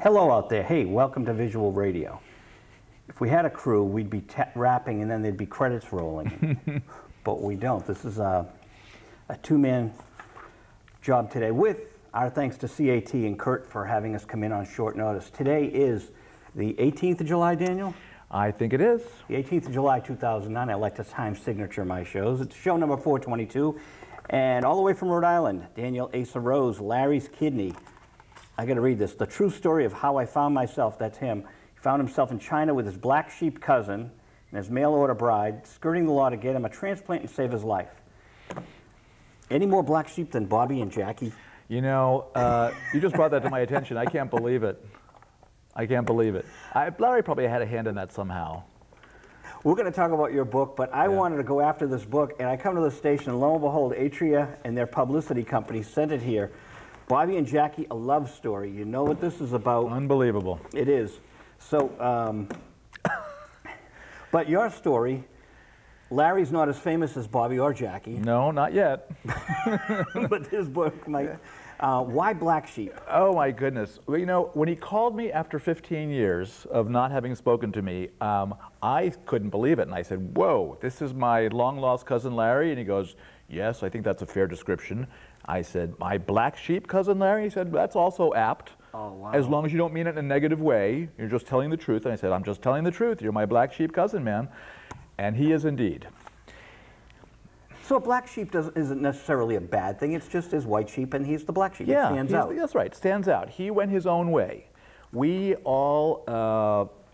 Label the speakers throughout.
Speaker 1: Hello out there. Hey, welcome to Visual Radio. If we had a crew, we'd be rapping and then there'd be credits rolling. But we don't. This is a two-man job today, with our thanks to CAT and Kurt for having us come in on short notice. Today is the 18th of July, Daniel?
Speaker 2: I think it is.
Speaker 1: The 18th of July, 2009. I like to time signature my shows. It's show number 422. And all the way from Rhode Island, Daniel Asa Rose, Larry's Kidney. I got to read this. The true story of how I found myself, that's him. He found himself in China with his black sheep cousin and his mail-order bride, skirting the law to get him a transplant and save his life. Any more black sheep than Bobby and Jackie?
Speaker 2: You know, you just brought that to my attention. I can't believe it. I can't believe it. Larry probably had a hand in that somehow.
Speaker 1: We're going to talk about your book, but I wanted to go after this book, and I come to the station, and lo and behold, Atria and their publicity company sent it here. Bobby and Jackie, a love story. You know what this is about.
Speaker 2: Unbelievable.
Speaker 1: It is. So, but your story, Larry's not as famous as Bobby or Jackie.
Speaker 2: No, not yet.
Speaker 1: But his book, why Black Sheep?
Speaker 2: Oh my goodness. Well, you know, when he called me after 15 years of not having spoken to me, I couldn't believe it. And I said, whoa, this is my long-lost cousin Larry? And he goes, yes, I think that's a fair description. I said, my black sheep cousin Larry? He said, that's also apt.
Speaker 1: Oh, wow.
Speaker 2: As long as you don't mean it in a negative way. You're just telling the truth. And I said, I'm just telling the truth. You're my black sheep cousin, man. And he is indeed.
Speaker 1: So a black sheep isn't necessarily a bad thing. It's just his white sheep, and he's the black sheep.
Speaker 2: Yeah,
Speaker 1: it stands out.
Speaker 2: That's right. Stands out. He went his own way. We all,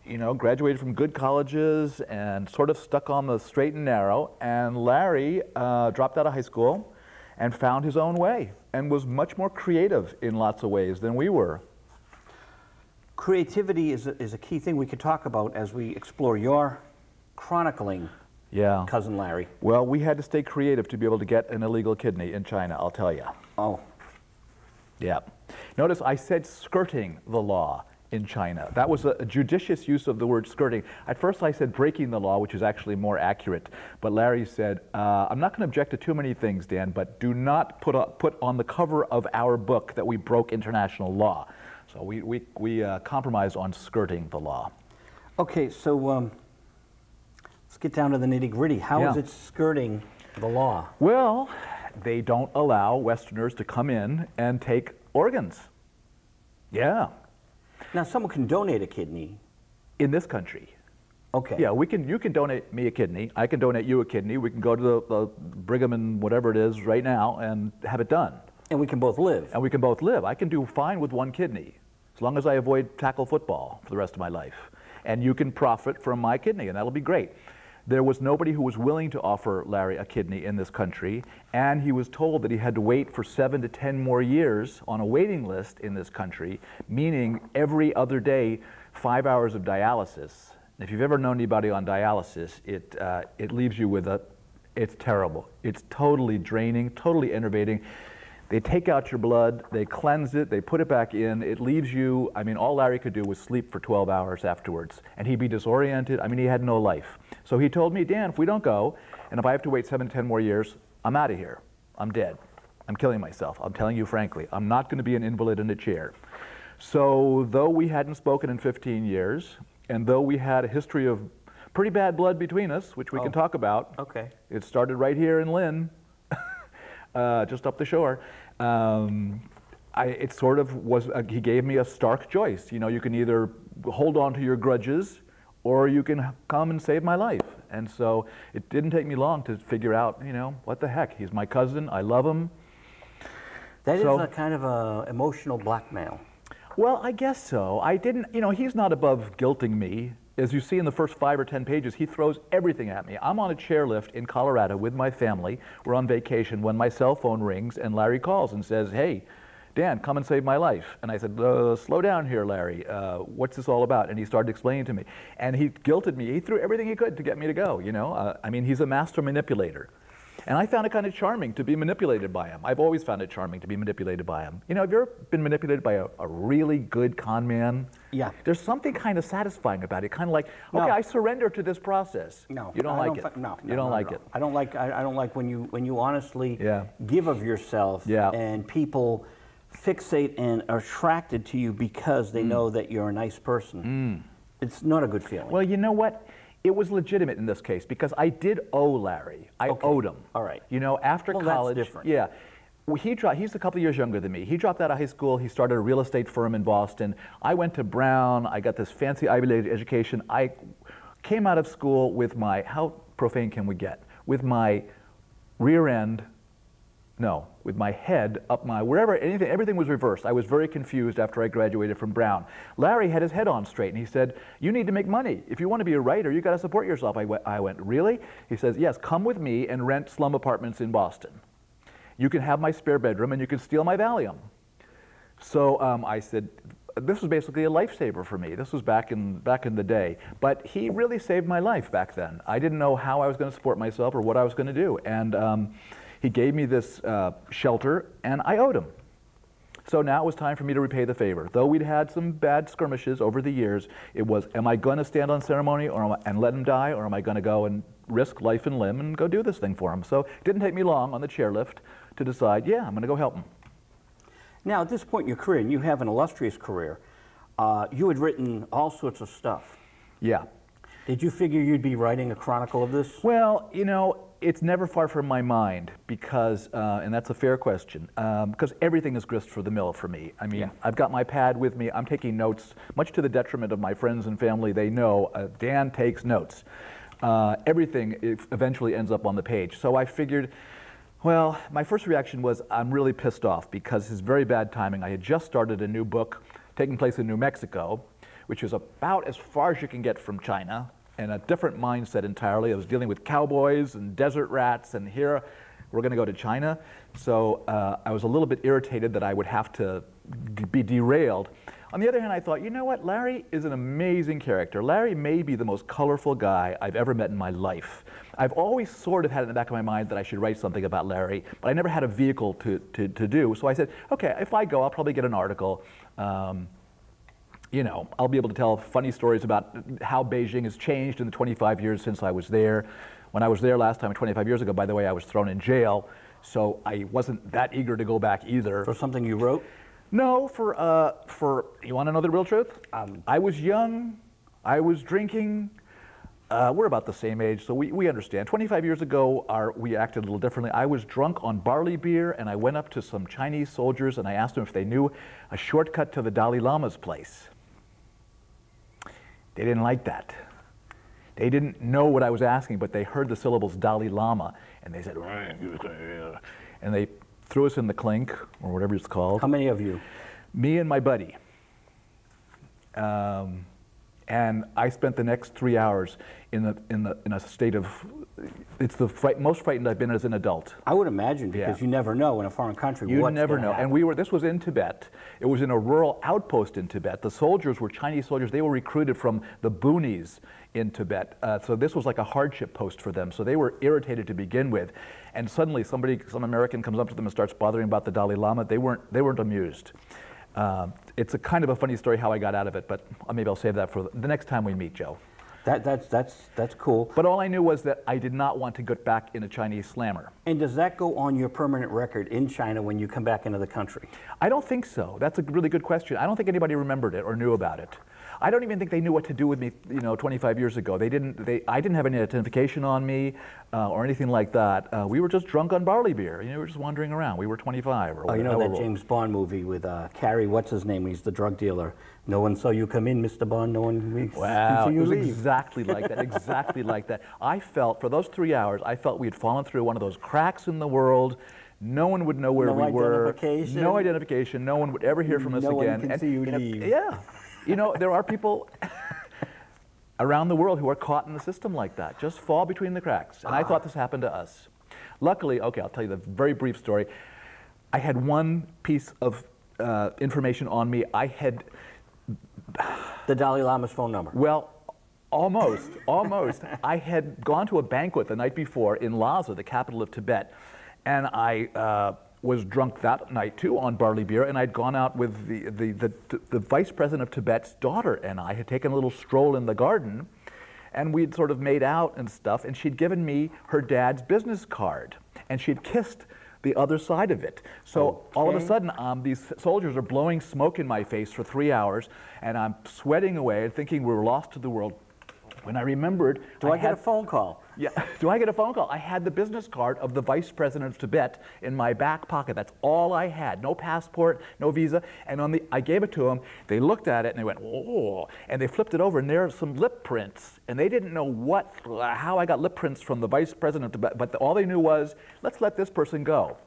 Speaker 2: you know, graduated from good colleges and sort of stuck on the straight and narrow. And Larry dropped out of high school and found his own way and was much more creative in lots of ways than we were.
Speaker 1: Creativity is a key thing we could talk about as we explore your chronicling cousin Larry.
Speaker 2: Well, we had to stay creative to be able to get an illegal kidney in China, I'll tell you.
Speaker 1: Oh.
Speaker 2: Yeah. Notice I said skirting the law in China. That was a judicious use of the word skirting. At first I said breaking the law, which is actually more accurate. But Larry said, I'm not going to object to too many things, Dan, but do not put on the cover of our book that we broke international law. So we compromised on skirting the law.
Speaker 1: Okay, so let's get down to the nitty-gritty. How is it skirting the law?
Speaker 2: Well, they don't allow Westerners to come in and take organs. Yeah.
Speaker 1: Now, someone can donate a kidney.
Speaker 2: In this country.
Speaker 1: Okay.
Speaker 2: Yeah, you can donate me a kidney. I can donate you a kidney. We can go to the Brigham and whatever it is right now and have it done.
Speaker 1: And we can both live.
Speaker 2: And we can both live. I can do fine with one kidney, as long as I avoid tackle football for the rest of my life. And you can profit from my kidney, and that'll be great. There was nobody who was willing to offer Larry a kidney in this country, and he was told that he had to wait for 7 to 10 more years on a waiting list in this country, meaning every other day, 5 hours of dialysis. If you've ever known anybody on dialysis, it leaves you with it's terrible. It's totally draining, totally enervating. They take out your blood, they cleanse it, they put it back in, it leaves you, I mean, all Larry could do was sleep for 12 hours afterwards, and he'd be disoriented. I mean, he had no life. So he told me, Dan, if we don't go, and if I have to wait 7 to 10 more years, I'm out of here. I'm dead. I'm killing myself. I'm telling you frankly, I'm not going to be an invalid in a chair. So though we hadn't spoken in 15 years, and though we had a history of pretty bad blood between us, which we can talk about.
Speaker 1: Okay.
Speaker 2: It started right here in Lynn, just up the shore. It sort of was, he gave me a stark choice. You know, you can either hold on to your grudges or you can come and save my life. And so it didn't take me long to figure out, you know, what the heck. He's my cousin. I love him.
Speaker 1: That is a kind of emotional blackmail.
Speaker 2: Well, I guess so. I didn't, you know, he's not above guilting me. As you see in the first 5 or 10 pages, he throws everything at me. I'm on a chairlift in Colorado with my family. We're on vacation when my cell phone rings and Larry calls and says, hey, Dan, come and save my life. And I said, slow down here, Larry. What's this all about? And he started explaining to me. And he guilted me. He threw everything he could to get me to go, you know. I mean, he's a master manipulator. And I found it kind of charming to be manipulated by him. I've always found it charming to be manipulated by him. You know, have you ever been manipulated by a really good con man?
Speaker 1: Yeah.
Speaker 2: There's something kind of satisfying about it. Kind of like, okay, I surrender to this process.
Speaker 1: No.
Speaker 2: You don't like it.
Speaker 1: No.
Speaker 2: You don't like it.
Speaker 1: I don't like when you honestly
Speaker 2: Yeah.
Speaker 1: give of yourself
Speaker 2: Yeah.
Speaker 1: and people fixate and are attracted to you because they know that you're a nice person. It's not a good feeling.
Speaker 2: Well, you know what? It was legitimate in this case because I did owe Larry. I owed him.
Speaker 1: All right.
Speaker 2: You know, after college.
Speaker 1: That's different.
Speaker 2: Yeah. Well, he's a couple of years younger than me. He dropped out of high school. He started a real estate firm in Boston. I went to Brown. I got this fancy Ivy League education. I came out of school with my, how profane can we get? With my rear end, no, with my head up my, wherever, anything, everything was reversed. I was very confused after I graduated from Brown. Larry had his head on straight and he said, you need to make money. If you want to be a writer, you got to support yourself. I went, really? He says, yes, come with me and rent slum apartments in Boston. You can have my spare bedroom and you can steal my Valium. So I said, this was basically a lifesaver for me. This was back in the day. But he really saved my life back then. I didn't know how I was going to support myself or what I was going to do. And he gave me this shelter and I owed him. So now it was time for me to repay the favor. Though we'd had some bad skirmishes over the years, it was, am I going to stand on ceremony and let him die, or am I going to go and risk life and limb and go do this thing for him? So it didn't take me long on the chairlift to decide, yeah, I'm going to go help him.
Speaker 1: Now, at this point in your career, and you have an illustrious career, you had written all sorts of stuff.
Speaker 2: Yeah.
Speaker 1: Did you figure you'd be writing a chronicle of this?
Speaker 2: Well, you know, it's never far from my mind because, and that's a fair question, because everything is grist for the mill for me. I mean, I've got my pad with me. I'm taking notes, much to the detriment of my friends and family. They know Dan takes notes. Everything eventually ends up on the page. So I figured, well, my first reaction was I'm really pissed off because it's very bad timing. I had just started a new book taking place in New Mexico, which is about as far as you can get from China, and a different mindset entirely. I was dealing with cowboys and desert rats, and here we're going to go to China. So I was a little bit irritated that I would have to be derailed. On the other hand, I thought, you know what? Larry is an amazing character. Larry may be the most colorful guy I've ever met in my life. I've always sort of had it in the back of my mind that I should write something about Larry, but I never had a vehicle to do. So I said, okay, if I go, I'll probably get an article. You know, I'll be able to tell funny stories about how Beijing has changed in the 25 years since I was there. When I was there last time, 25 years ago, by the way, I was thrown in jail, so I wasn't that eager to go back either.
Speaker 1: For something you wrote?
Speaker 2: No, for you want to know the real truth? I was young, I was drinking. We're about the same age, so we understand. 25 years ago, we acted a little differently. I was drunk on barley beer, and I went up to some Chinese soldiers, and I asked them if they knew a shortcut to the Dalai Lama's place. They didn't like that. They didn't know what I was asking, but they heard the syllables Dalai Lama, and they said, and they threw us in the clink, or whatever it's called.
Speaker 1: How many of you? Me
Speaker 2: and my buddy. And I spent the next 3 hours in a state of, it's the most frightened I've been as an adult.
Speaker 1: I would imagine, because you never know in a foreign country what's
Speaker 2: You never know.
Speaker 1: happen.
Speaker 2: And this was in Tibet. It was in a rural outpost in Tibet. The soldiers were Chinese soldiers. They were recruited from the boonies in Tibet. So this was like a hardship post for them. So they were irritated to begin with. And suddenly some American comes up to them and starts bothering about the Dalai Lama. They weren't amused. It's a kind of a funny story how I got out of it, but maybe I'll save that for the next time we meet, Joe.
Speaker 1: That's cool.
Speaker 2: But all I knew was that I did not want to get back in a Chinese slammer.
Speaker 1: And does that go on your permanent record in China when you come back into the country?
Speaker 2: I don't think so. That's a really good question. I don't think anybody remembered it or knew about it. I don't even think they knew what to do with me, 25 years ago. I didn't have any identification on me or anything like that. We were just drunk on barley beer. We were just wandering around. We were 25 or whatever.
Speaker 1: You know that James Bond movie with Carrie, what's his name? He's the drug dealer. No one saw you come in, Mr. Bond. No one
Speaker 2: wow,
Speaker 1: saw you leave.
Speaker 2: It was exactly like that, exactly like that. I felt, for those 3 hours, I felt we had fallen through one of those cracks in the world. No one would know where we were. No identification. No one would ever hear from us again.
Speaker 1: No one can see you leave.
Speaker 2: Yeah. There are people around the world who are caught in the system like that, just fall between the cracks. And I thought this happened to us. Luckily, okay, I'll tell you the very brief story. I had one piece of information on me. I had
Speaker 1: the Dalai Lama's phone number.
Speaker 2: Well, almost, almost. I had gone to a banquet the night before in Lhasa, the capital of Tibet, and I was drunk that night too on barley beer, and I'd gone out with the vice president of Tibet's daughter, and I had taken a little stroll in the garden, and we'd sort of made out and stuff, and she'd given me her dad's business card, and she'd kissed the other side of it. So all of a
Speaker 1: Okay.
Speaker 2: sudden, these soldiers are blowing smoke in my face for 3 hours, and I'm sweating away and thinking we're lost to the world. When I remembered,
Speaker 1: Do I get a phone call?
Speaker 2: Yeah, do I get a phone call? I had the business card of the Vice President of Tibet in my back pocket. That's all I had. No passport, no visa. And I gave it to them. They looked at it and they went, "Oh!" And they flipped it over, and there are some lip prints. And they didn't know how I got lip prints from the Vice President of Tibet, but all they knew was, let's let this person go.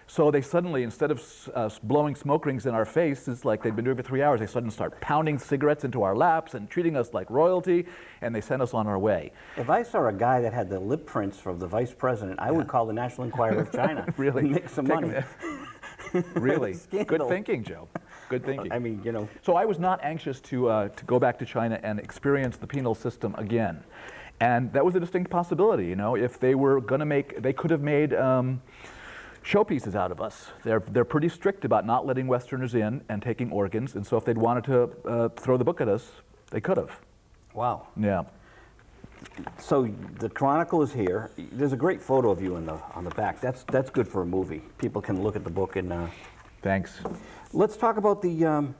Speaker 2: So they suddenly, instead of blowing smoke rings in our faces like they'd been doing for 3 hours, they suddenly start pounding cigarettes into our laps and treating us like royalty, and they sent us on our way.
Speaker 1: If I saw a guy that had the lip prints from the vice president, I would call the National Enquirer of China.
Speaker 2: Really?
Speaker 1: And make some money.
Speaker 2: Really? Good
Speaker 1: Scandal.
Speaker 2: thinking, Joe. Good thinking.
Speaker 1: I mean, you know.
Speaker 2: So I was not anxious to go back to China and experience the penal system again. And that was a distinct possibility, you know. If they were going to they could have made showpieces out of us. They're pretty strict about not letting Westerners in and taking organs, and so if they'd wanted to throw the book at us, they could have.
Speaker 1: Wow.
Speaker 2: Yeah.
Speaker 1: So the Chronicle is here. There's a great photo of you on the back. That's good for a movie. People can look at the book and.
Speaker 2: Thanks.
Speaker 1: Let's talk about the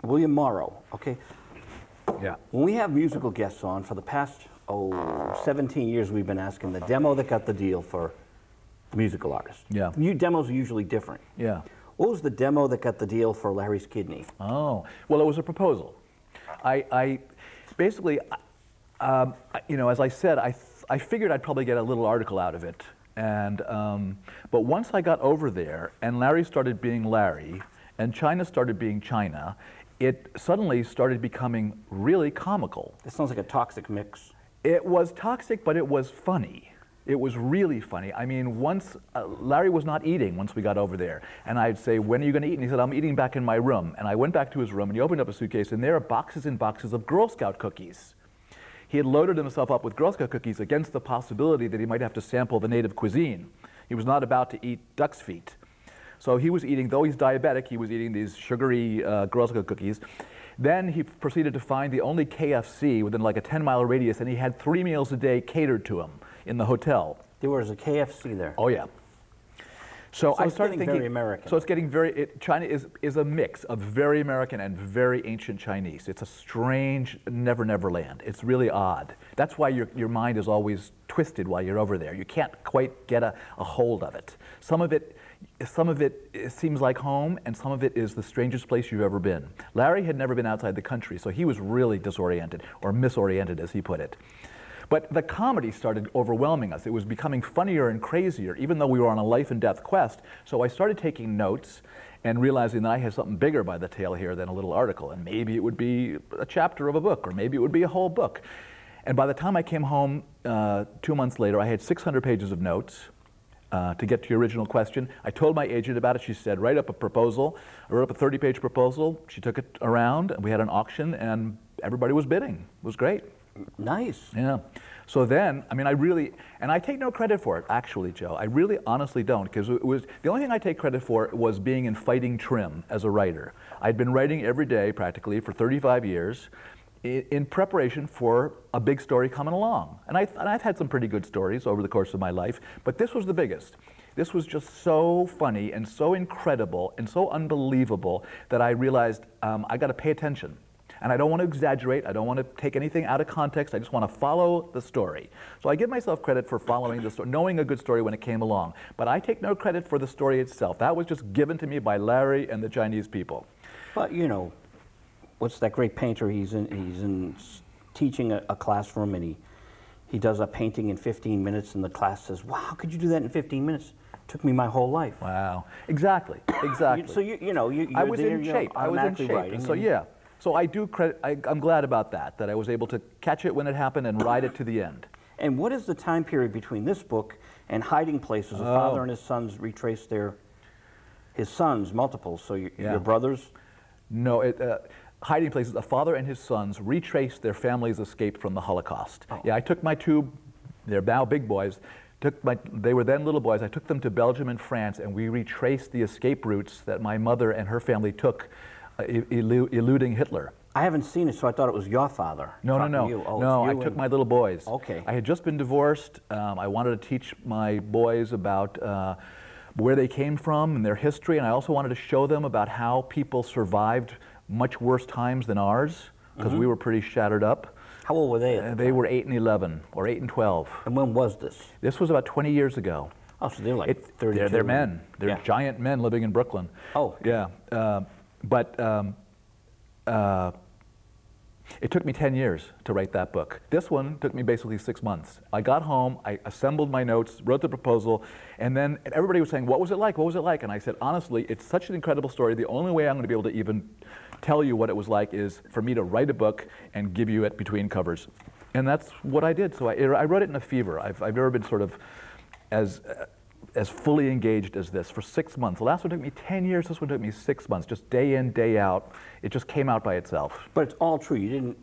Speaker 1: William Morrow. Okay.
Speaker 2: Yeah.
Speaker 1: When we have musical guests on for the past 17 years, we've been asking the demo that got the deal for musical artists.
Speaker 2: Yeah.
Speaker 1: New demos are usually different.
Speaker 2: Yeah.
Speaker 1: What was the demo that got the deal for Larry's Kidney?
Speaker 2: Oh, well, it was a proposal. I basically, you know, as I said, I figured I'd probably get a little article out of it. And, but once I got over there and Larry started being Larry and China started being China, it suddenly started becoming really comical.
Speaker 1: It sounds like a toxic mix.
Speaker 2: It was toxic, but it was funny. It was really funny. I mean, once Larry was not eating once we got over there, and I'd say, "When are you going to eat?" And he said, "I'm eating back in my room." And I went back to his room, and he opened up a suitcase, and there are boxes and boxes of Girl Scout cookies. He had loaded himself up with Girl Scout cookies against the possibility that he might have to sample the native cuisine. He was not about to eat duck's feet. So he was eating, though he's diabetic, he was eating these sugary Girl Scout cookies. Then he proceeded to find the only KFC within like a 10-mile radius, and he had 3 meals a day catered to him in the hotel.
Speaker 1: There was a KFC there.
Speaker 2: Oh yeah. So I
Speaker 1: it's
Speaker 2: started
Speaker 1: getting
Speaker 2: thinking,
Speaker 1: very American.
Speaker 2: So it's getting China is a mix of very American and very ancient Chinese. It's a strange never land. It's really odd. That's why your mind is always twisted while you're over there. You can't quite get a hold of it. Some of it seems like home, and some of it is the strangest place you've ever been. Larry had never been outside the country, so he was really disoriented, or misoriented, as he put it. But the comedy started overwhelming us. It was becoming funnier and crazier, even though we were on a life and death quest. So I started taking notes and realizing that I had something bigger by the tail here than a little article, and maybe it would be a chapter of a book, or maybe it would be a whole book. And by the time I came home 2 months later, I had 600 pages of notes. To get to your original question, I told my agent about it. She said, write up a proposal. I wrote up a 30-page proposal. She took it around, and we had an auction, and everybody was bidding. It was great.
Speaker 1: Nice.
Speaker 2: Yeah. So then, I mean, and I take no credit for it, actually, Joe. I really honestly don't, because it was, the only thing I take credit for was being in fighting trim as a writer. I'd been writing every day, practically, for 35 years, in preparation for a big story coming along. And I've had some pretty good stories over the course of my life, but this was the biggest. This was just so funny and so incredible and so unbelievable that I realized I got to pay attention. And I don't want to exaggerate. I don't want to take anything out of context. I just want to follow the story. So I give myself credit for following the story, knowing a good story when it came along. But I take no credit for the story itself. That was just given to me by Larry and the Chinese people.
Speaker 1: But, you know, what's that great painter? He's in teaching a classroom, and he does a painting in 15 minutes, and the class says, "Wow, how could you do that in 15 minutes? It took me my whole life."
Speaker 2: Wow. Exactly. Exactly.
Speaker 1: So you know,
Speaker 2: I was in shape. I was in shape.
Speaker 1: Writing,
Speaker 2: so yeah. So I do credit. I'm glad about that. That I was able to catch it when it happened and ride it to the end.
Speaker 1: And what is the time period between this book and Hiding Places? A father and his sons retrace his sons, multiples. So your brothers?
Speaker 2: No, Hiding Places, a father and his sons retraced their family's escape from the Holocaust. Oh. Yeah, I took my two, they're now big boys, they were then little boys, I took them to Belgium and France, and we retraced the escape routes that my mother and her family took, eluding Hitler.
Speaker 1: I haven't seen it, so I thought it was your father.
Speaker 2: No.
Speaker 1: Oh,
Speaker 2: I took my little boys.
Speaker 1: Okay.
Speaker 2: I had just been divorced. I wanted to teach my boys about where they came from and their history, and I also wanted to show them about how people survived much worse times than ours, because we were pretty shattered up.
Speaker 1: How old were they?
Speaker 2: They were 8 and 11, or 8 and 12.
Speaker 1: And when was this?
Speaker 2: This was about 20 years ago.
Speaker 1: Oh, so they're like 32.
Speaker 2: They're men. They're
Speaker 1: Yeah.
Speaker 2: giant men living in Brooklyn.
Speaker 1: Oh.
Speaker 2: Yeah. It took me 10 years to write that book. This one took me basically 6 months. I got home, I assembled my notes, wrote the proposal, and then everybody was saying, what was it like? What was it like? And I said, honestly, it's such an incredible story. The only way I'm going to be able to even tell you what it was like is for me to write a book and give you it between covers. And that's what I did. So I wrote it in a fever. I've never been sort of as fully engaged as this for 6 months. The last one took me 10 years. This one took me 6 months, just day in, day out. It just came out by itself.
Speaker 1: But it's all true. You didn't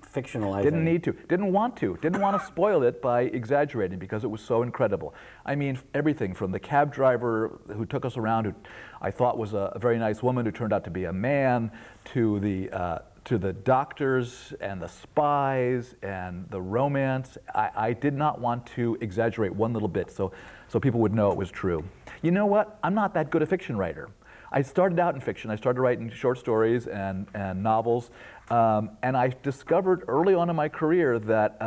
Speaker 1: fictionalize it.
Speaker 2: Didn't need to. Didn't want to. Didn't want to spoil it by exaggerating because it was so incredible. I mean, everything from the cab driver who took us around, who I thought was a very nice woman who turned out to be a man, to the doctors and the spies and the romance. I did not want to exaggerate one little bit so people would know it was true. You know what? I'm not that good a fiction writer. I started out in fiction. I started writing short stories and novels, and I discovered early on in my career that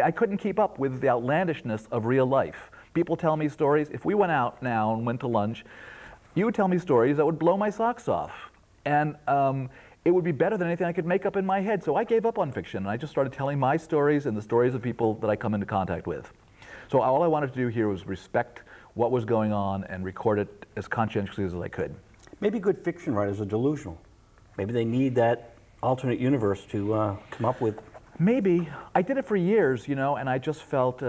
Speaker 2: I couldn't keep up with the outlandishness of real life. People tell me stories. If we went out now and went to lunch, you would tell me stories that would blow my socks off. And it would be better than anything I could make up in my head. So I gave up on fiction, and I just started telling my stories and the stories of people that I come into contact with. So all I wanted to do here was respect what was going on and record it as conscientiously as I could.
Speaker 1: Maybe good fiction writers are delusional. Maybe they need that alternate universe to come up with.
Speaker 2: Maybe. I did it for years, you know, and I just felt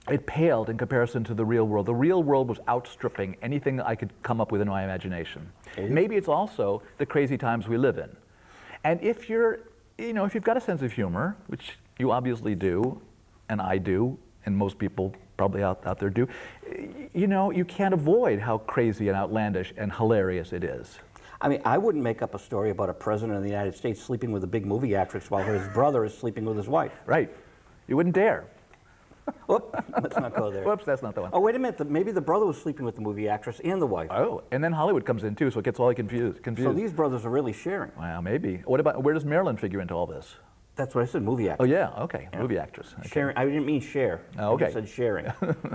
Speaker 2: it paled in comparison to the real world. The real world was outstripping anything that I could come up with in my imagination. Maybe it's also the crazy times we live in. And if if you've got a sense of humor, which you obviously do, and I do, and most people probably out there do, you can't avoid how crazy and outlandish and hilarious it is.
Speaker 1: I mean, I wouldn't make up a story about a president of the United States sleeping with a big movie actress while his brother is sleeping with his wife.
Speaker 2: Right. You wouldn't dare.
Speaker 1: Whoop, let's not go there.
Speaker 2: Whoops, that's not the one.
Speaker 1: Oh, wait a minute. Maybe the brother was sleeping with the movie actress and the wife.
Speaker 2: Oh, and then Hollywood comes in too, so it gets all confused.
Speaker 1: So these brothers are really sharing.
Speaker 2: Well, maybe. What about, where does Marilyn figure into all this?
Speaker 1: That's what I said, movie
Speaker 2: Oh,
Speaker 1: actress.
Speaker 2: yeah, okay, yeah. Movie actress. Okay.
Speaker 1: Sharing, I didn't mean share.
Speaker 2: Oh, okay.
Speaker 1: I just said sharing.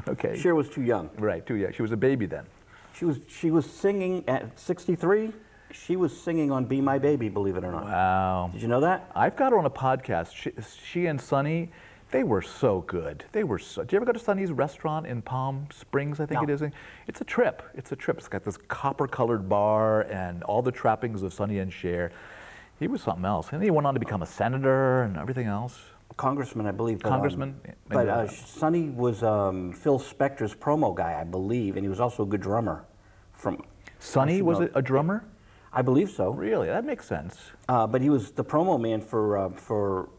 Speaker 2: Okay.
Speaker 1: Cher was too young.
Speaker 2: Right, too young. She was a baby then.
Speaker 1: She was singing at 63. She was singing on Be My Baby, believe it or not.
Speaker 2: Wow.
Speaker 1: Did you know that?
Speaker 2: I've got her on a podcast. She and Sonny, they were so good. They were so. Did you ever go to Sonny's restaurant in Palm Springs, I think it is? It's a trip. It's a trip. It's got this copper-colored bar and all the trappings of Sonny and Cher. He was something else. And he went on to become a senator and everything else.
Speaker 1: Congressman, I believe.
Speaker 2: Congressman?
Speaker 1: But Sonny was Phil Spector's promo guy, I believe, and he was also a good drummer.
Speaker 2: Sonny was a drummer?
Speaker 1: I believe so.
Speaker 2: Really? That makes sense.
Speaker 1: But he was the promo man for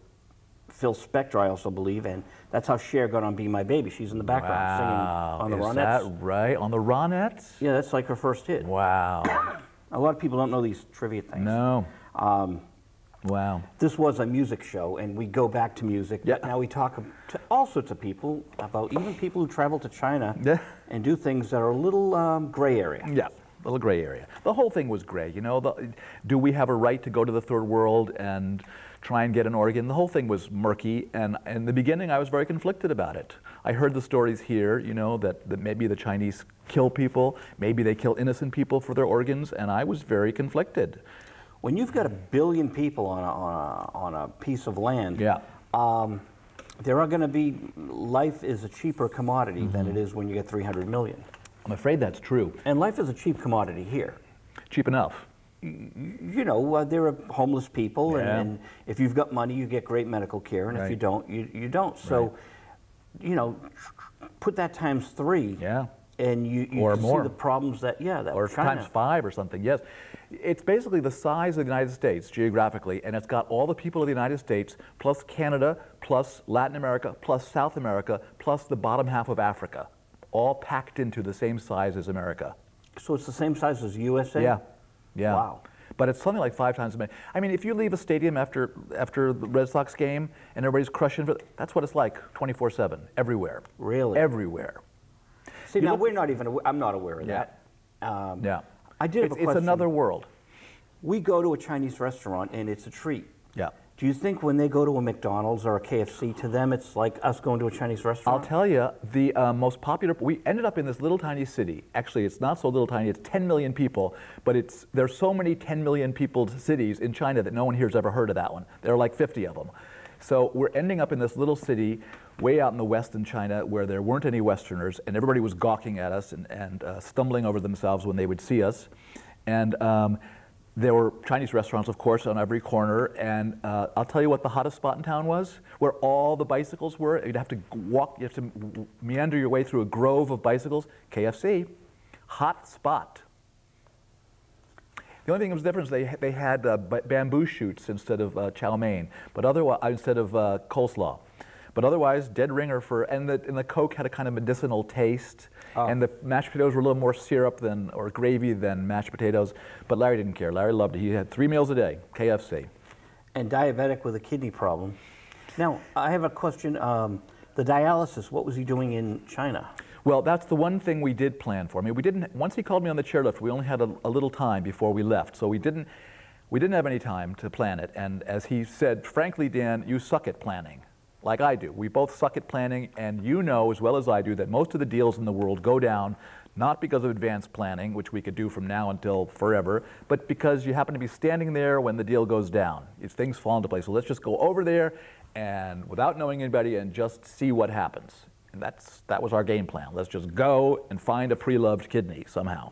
Speaker 1: Phil Spector, I also believe, and that's how Cher got on Be My Baby. She's in the background singing on the Ronettes.
Speaker 2: Is that right? On the Ronettes?
Speaker 1: Yeah, that's like her first hit.
Speaker 2: Wow.
Speaker 1: A lot of people don't know these trivia things.
Speaker 2: No. Wow.
Speaker 1: This was a music show, and we go back to music.
Speaker 2: Yeah.
Speaker 1: But now we talk to all sorts of people, about even people who travel to China and do things that are a little gray area.
Speaker 2: Yeah, a little gray area. The whole thing was gray, you know. Do we have a right to go to the third world and try and get an organ? The whole thing was murky, and in the beginning I was very conflicted about it. I heard the stories here, you know, that maybe the Chinese kill people, maybe they kill innocent people for their organs, and I was very conflicted.
Speaker 1: When you've got 1 billion people on a piece of land,
Speaker 2: yeah.
Speaker 1: There are going to be, life is a cheaper commodity than it is when you get 300 million.
Speaker 2: I'm afraid that's true.
Speaker 1: And life is a cheap commodity here.
Speaker 2: Cheap enough.
Speaker 1: You know, there are homeless people, and if you've got money, you get great medical care, and if you don't, you don't. So, you know, put that times 3.
Speaker 2: Yeah.
Speaker 1: And you
Speaker 2: or
Speaker 1: see
Speaker 2: more.
Speaker 1: the problems that, that
Speaker 2: or
Speaker 1: China.
Speaker 2: times 5 or something, yes. It's basically the size of the United States geographically, and it's got all the people of the United States, plus Canada, plus Latin America, plus South America, plus the bottom half of Africa, all packed into the same size as America.
Speaker 1: So it's the same size as USA?
Speaker 2: Yeah, yeah.
Speaker 1: Wow.
Speaker 2: But it's something like 5 times as many. I mean, if you leave a stadium after the Red Sox game and everybody's crushing, that's what it's like 24/7, everywhere.
Speaker 1: Really?
Speaker 2: Everywhere.
Speaker 1: See, now we're not even, I'm not aware of that.
Speaker 2: Yeah.
Speaker 1: I did have a question.
Speaker 2: It's another world.
Speaker 1: We go to a Chinese restaurant and it's a treat.
Speaker 2: Yeah.
Speaker 1: Do you think when they go to a McDonald's or a KFC, to them it's like us going to a Chinese restaurant?
Speaker 2: I'll tell you, the most popular, we ended up in this little tiny city. Actually, it's not so little tiny, it's 10 million people, but there's so many 10 million people cities in China that no one here's ever heard of that one. There are like 50 of them. So we're ending up in this little city way out in the west in China where there weren't any Westerners, and everybody was gawking at us and stumbling over themselves when they would see us. And there were Chinese restaurants, of course, on every corner, and I'll tell you what the hottest spot in town was, where all the bicycles were. You'd have to walk, you have to meander your way through a grove of bicycles. KFC, hot spot. The only thing that was different is they had bamboo shoots instead of chow mein, but otherwise instead of coleslaw. But otherwise, dead ringer and the Coke had a kind of medicinal taste, and the mashed potatoes were a little more syrup or gravy than mashed potatoes. But Larry didn't care. Larry loved it. He had 3 meals a day, KFC.
Speaker 1: And diabetic with a kidney problem. Now, I have a question. The dialysis, what was he doing in China?
Speaker 2: Well, that's the one thing we did plan for. I mean, we didn't. Once he called me on the chairlift, we only had a little time before we left, so we didn't have any time to plan it. And as he said, frankly, Dan, you suck at planning. Like I do. We both suck at planning, and you know as well as I do that most of the deals in the world go down not because of advanced planning, which we could do from now until forever, but because you happen to be standing there when the deal goes down. Things fall into place. So let's just go over there and without knowing anybody and just see what happens. And that was our game plan. Let's just go and find a pre-loved kidney somehow.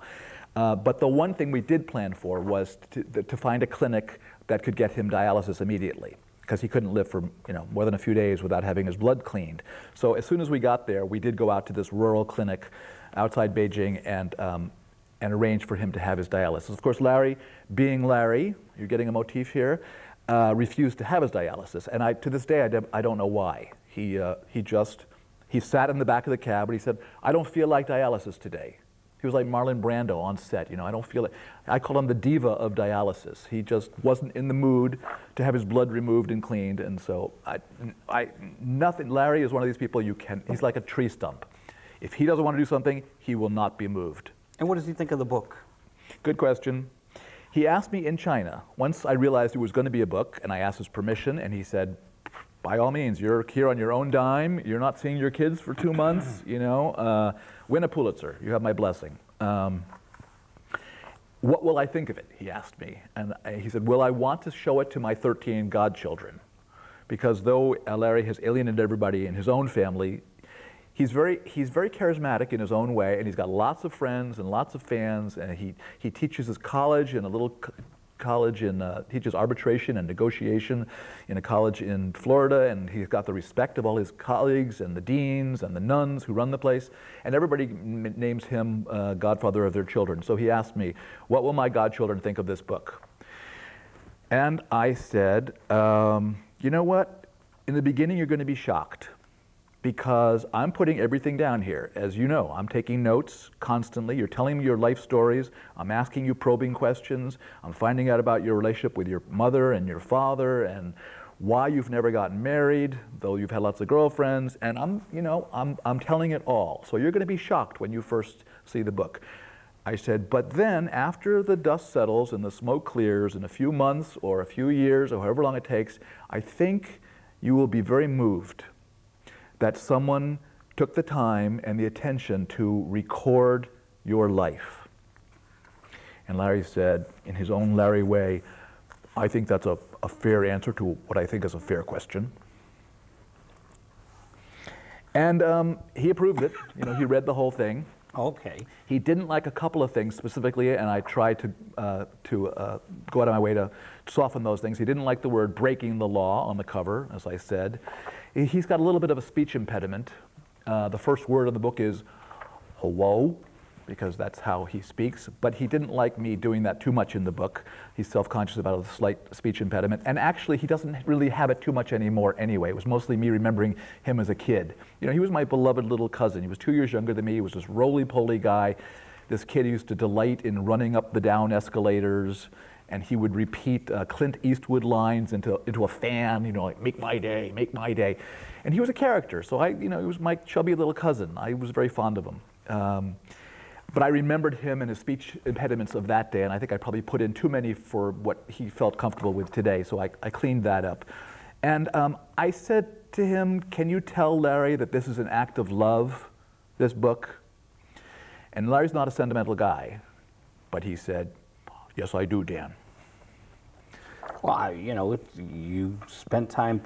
Speaker 2: But the one thing we did plan for was to find a clinic that could get him dialysis immediately, because he couldn't live for more than a few days without having his blood cleaned. So as soon as we got there, we did go out to this rural clinic outside Beijing and arrange for him to have his dialysis. Of course, Larry, being Larry, you're getting a motif here, refused to have his dialysis. And to this day, I don't know why. He sat in the back of the cab and he said, "I don't feel like dialysis today." He was like Marlon Brando on set, I don't feel it. I call him the diva of dialysis. He just wasn't in the mood to have his blood removed and cleaned, and so nothing. Larry is one of these people he's like a tree stump. If he doesn't want to do something, he will not be moved.
Speaker 1: And what does he think of the book?
Speaker 2: Good question. He asked me in China, once I realized it was going to be a book, and I asked his permission, and he said, by all means, you're here on your own dime, you're not seeing your kids for 2 months, win a Pulitzer, you have my blessing. What will I think of it, he asked me. And he said, well, I want to show it to my 13 godchildren. Because though Larry has alienated everybody in his own family, he's very charismatic in his own way, and he's got lots of friends and lots of fans, and he teaches his college in a little college teaches arbitration and negotiation in a college in Florida, and he's got the respect of all his colleagues and the deans and the nuns who run the place, and everybody names him godfather of their children. So he asked me, what will my godchildren think of this book? And I said, you know what? In the beginning, you're going to be shocked, because I'm putting everything down here. As you know, I'm taking notes constantly. You're telling me your life stories. I'm asking you probing questions. I'm finding out about your relationship with your mother and your father and why you've never gotten married, though you've had lots of girlfriends. And I'm telling it all. So you're going to be shocked when you first see the book. I said, but then after the dust settles and the smoke clears in a few months or a few years or however long it takes, I think you will be very moved that someone took the time and the attention to record your life. And Larry said, in his own Larry way, I think that's a fair answer to what I think is a fair question. And he approved it. He read the whole thing.
Speaker 1: Okay.
Speaker 2: He didn't like a couple of things specifically, and I tried to go out of my way to soften those things. He didn't like the word breaking the law on the cover, as I said. He's got a little bit of a speech impediment. The first word of the book is hello, because that's how he speaks. But he didn't like me doing that too much in the book. He's self-conscious about a slight speech impediment. And actually, he doesn't really have it too much anymore anyway. It was mostly me remembering him as a kid. He was my beloved little cousin. He was 2 years younger than me. He was this roly-poly guy. This kid used to delight in running up the down escalators, and he would repeat Clint Eastwood lines into a fan, like, make my day, make my day. And he was a character, so he was my chubby little cousin. I was very fond of him. But I remembered him and his speech impediments of that day, and I think I probably put in too many for what he felt comfortable with today, so I cleaned that up. And I said to him, can you tell Larry that this is an act of love, this book? And Larry's not a sentimental guy, but he said, yes, I do, Dan.
Speaker 1: Well, you know, you spent time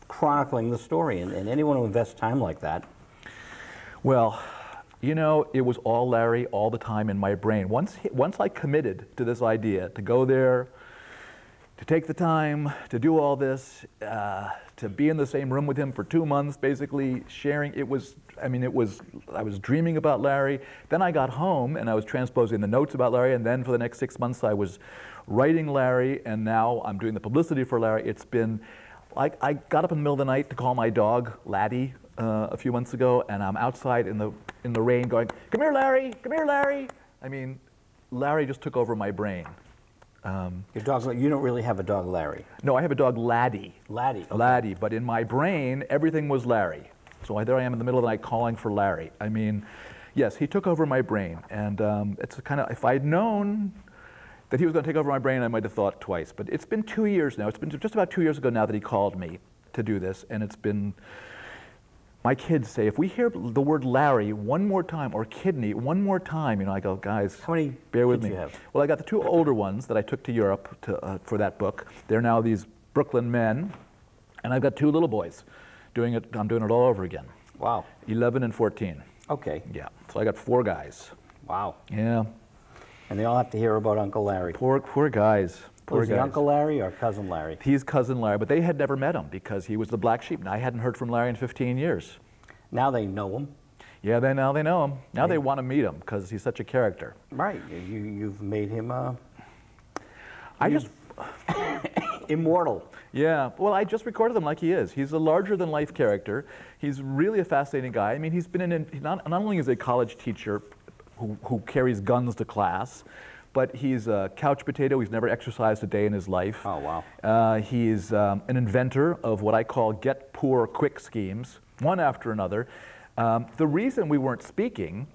Speaker 1: chronicling the story, and anyone who invests time like that.
Speaker 2: Well, you know, it was all Larry all the time in my brain. Once I committed to this idea, to go there, to take the time, to do all this, to be in the same room with him for 2 months, basically sharing, I was dreaming about Larry. Then I got home and I was transposing the notes about Larry, and then for the next 6 months I was writing Larry, and now I'm doing the publicity for Larry. It's been, I got up in the middle of the night to call my dog, Laddie, a few months ago, and I'm outside in the rain going, come here, Larry, come here, Larry. I mean, Larry just took over my brain.
Speaker 1: Your dog, you don't really have a dog, Larry.
Speaker 2: No, I have a dog, Laddie.
Speaker 1: Laddie. Okay.
Speaker 2: Laddie, but in my brain, everything was Larry. So there I am in the middle of the night calling for Larry. I mean, yes, he took over my brain, and it's kind of, if I'd known that he was going to take over my brain, I might have thought twice. But it's been 2 years now. It's been just about 2 years ago now that he called me to do this, and it's been, my kids say, if we hear the word Larry one more time, or kidney one more time, you know, I go, guys,
Speaker 1: how many
Speaker 2: bear with
Speaker 1: kids
Speaker 2: me.
Speaker 1: You have?
Speaker 2: Well, I got the 2 older ones that I took to Europe for that book. They're now these Brooklyn men, and I've got 2 little boys. I'm doing it all over again.
Speaker 1: Wow.
Speaker 2: 11 and 14.
Speaker 1: Okay.
Speaker 2: Yeah, so I got 4 guys.
Speaker 1: Wow.
Speaker 2: Yeah.
Speaker 1: And they all have to hear about Uncle Larry.
Speaker 2: Poor guys.
Speaker 1: Was he Uncle Larry or Cousin Larry?
Speaker 2: He's Cousin Larry, but they had never met him because he was the black sheep. And I hadn't heard from Larry in 15 years.
Speaker 1: they know him.
Speaker 2: Yeah, now they know him. Now they want to meet him because he's such a character.
Speaker 1: Right. You've made him immortal.
Speaker 2: Yeah, well, I just recorded him like he is. He's a larger-than-life character. He's really a fascinating guy. I mean, he's been not only is he a college teacher who carries guns to class, but he's a couch potato. He's never exercised a day in his life.
Speaker 1: Oh, wow.
Speaker 2: He's an inventor of what I call get poor quick schemes, one after another. The reason we weren't speaking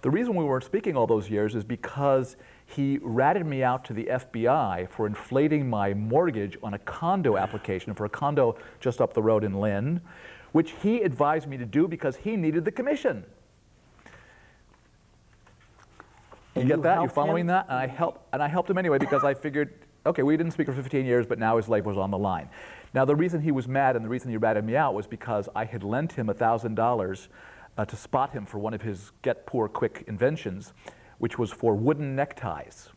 Speaker 2: all those years is because he ratted me out to the FBI for inflating my mortgage on a condo application for a condo just up the road in Lynn, which he advised me to do because he needed the commission. You get that? You following that? And I helped him anyway because I figured, okay, we didn't speak for 15 years, but now his life was on the line. Now, the reason he was mad and the reason he ratted me out was because I had lent him $1,000 to spot him for one of his get poor quick inventions, which was for wooden neckties,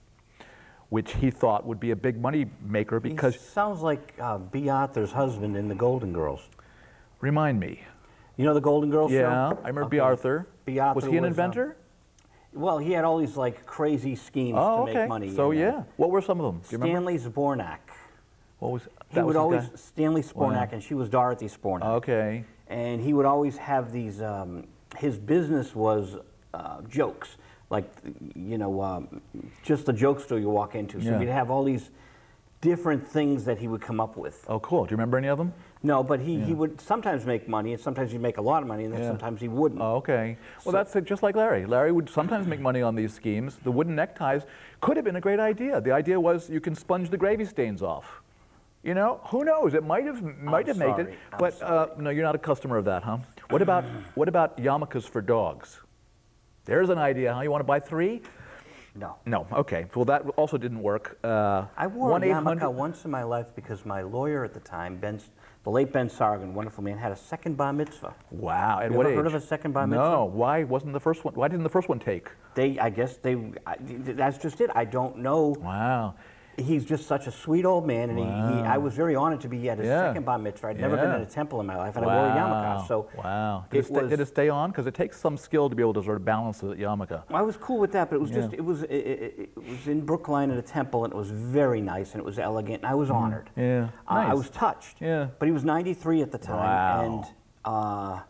Speaker 2: which he thought would be a big money maker because...
Speaker 1: He sounds like Bea Arthur's husband in The Golden Girls.
Speaker 2: Remind me.
Speaker 1: You know The Golden Girls show?
Speaker 2: Yeah, I remember Bea Arthur.
Speaker 1: Bea Arthur
Speaker 2: was he an inventor?
Speaker 1: Well, he had all these like crazy schemes to make money.
Speaker 2: So yeah, what were some of them? Do you
Speaker 1: Stanley Spornak.
Speaker 2: What was
Speaker 1: he would always
Speaker 2: guy?
Speaker 1: Stanley Spornak,
Speaker 2: Wow.
Speaker 1: And she was Dorothy Spornak.
Speaker 2: Okay.
Speaker 1: And he would always have these. His business was jokes, like just the joke store you walk into. So
Speaker 2: Yeah.
Speaker 1: he'd have all these different things that he would come up with.
Speaker 2: Oh, cool. Do you remember any of them?
Speaker 1: No, but he would sometimes make money, and sometimes he'd make a lot of money, and then sometimes he wouldn't.
Speaker 2: Oh, okay. Well, that's just like Larry. Larry would sometimes make money on these schemes. The wooden neckties could have been a great idea. The idea was you can sponge the gravy stains off. You know, who knows? It might have made it. But no, you're not a customer of that, huh? What about yarmulkes for dogs? There's an idea, huh? You want to buy 3?
Speaker 1: No.
Speaker 2: No. Okay. Well, that also didn't work.
Speaker 1: I wore a yarmulke once in my life because my lawyer at the time, the late Ben Sargon, wonderful man, had a second bar mitzvah.
Speaker 2: Wow. At
Speaker 1: you
Speaker 2: what
Speaker 1: ever
Speaker 2: age?
Speaker 1: heard of a second bar mitzvah?
Speaker 2: No. Why wasn't the first one? Why didn't the first one take?
Speaker 1: That's just it. I don't know.
Speaker 2: Wow.
Speaker 1: He's just such a sweet old man, and I was very honored to be at his second bar mitzvah. I'd never been in a temple in my life, and I wore a yarmulke. So
Speaker 2: wow. Did it stay on? Because it takes some skill to be able to sort of balance the yarmulke.
Speaker 1: I was cool with that, but it was just it was in Brookline at a temple, and it was very nice, and it was elegant, and I was honored.
Speaker 2: Yeah. Nice.
Speaker 1: I was touched.
Speaker 2: Yeah.
Speaker 1: But he was 93 at the time, and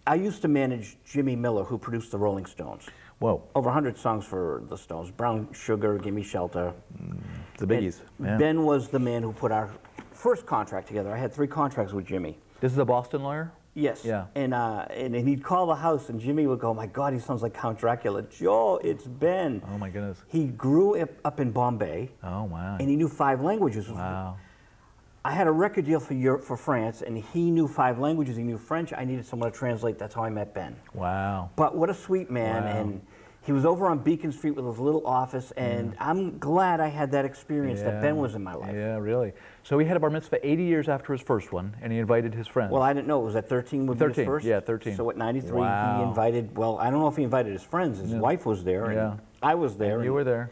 Speaker 1: I used to manage Jimmy Miller, who produced the Rolling Stones.
Speaker 2: Whoa.
Speaker 1: Over 100 songs for the Stones. Brown Sugar, Gimme Shelter.
Speaker 2: The biggies.
Speaker 1: Yeah. Ben was the man who put our first contract together. I had 3 contracts with Jimmy.
Speaker 2: This is a Boston lawyer?
Speaker 1: Yes.
Speaker 2: Yeah.
Speaker 1: And he'd call the house, and Jimmy would go, "My God, he sounds like Count Dracula." Joe, it's Ben.
Speaker 2: Oh my goodness.
Speaker 1: He grew up in Bombay.
Speaker 2: Oh wow.
Speaker 1: And he knew 5 languages.
Speaker 2: Wow.
Speaker 1: I had a record deal for Europe, for France, and he knew 5 languages. He knew French. I needed someone to translate. That's how I met Ben.
Speaker 2: Wow.
Speaker 1: But what a sweet man.
Speaker 2: Wow.
Speaker 1: And he was over on Beacon Street with his little office, and I'm glad I had that experience that Ben was in my life.
Speaker 2: Yeah, really. So he had a bar mitzvah 80 years after his first one, and he invited his friends.
Speaker 1: Well, I didn't know. It was at 13 would be his
Speaker 2: 13,
Speaker 1: first?
Speaker 2: yeah, 13.
Speaker 1: So at 93,
Speaker 2: Wow.
Speaker 1: he invited, well, I don't know if he invited his friends. His wife was there, and
Speaker 2: Yeah.
Speaker 1: I was there.
Speaker 2: And you were there.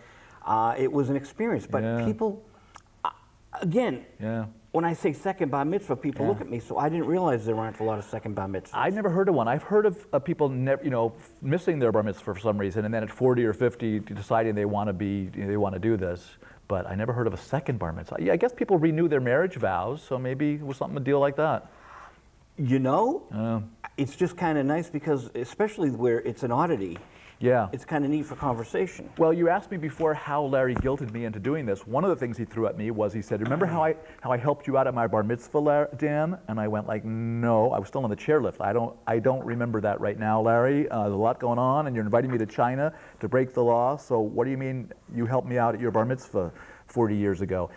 Speaker 1: It was an experience. But
Speaker 2: Yeah.
Speaker 1: people, again,
Speaker 2: Yeah.
Speaker 1: when I say second bar mitzvah, people look at me, so I didn't realize there aren't a lot of second bar mitzvahs.
Speaker 2: I never heard of one. I've heard of people, missing their bar mitzvah for some reason, and then at 40 or 50 deciding they want to do this. But I never heard of a second bar mitzvah. Yeah, I guess people renew their marriage vows, so maybe it was something a deal like that.
Speaker 1: You know, it's just kind of nice because, especially where it's an oddity,
Speaker 2: Yeah.
Speaker 1: it's kind of neat for conversation.
Speaker 2: Well, you asked me before how Larry guilted me into doing this. One of the things he threw at me was he said, "Remember how I helped you out at my bar mitzvah, Dan?" And I went like, "No, I was still on the chairlift. I don't remember that right now, Larry. There's a lot going on, and you're inviting me to China to break the law. So what do you mean you helped me out at your bar mitzvah 40 years ago?"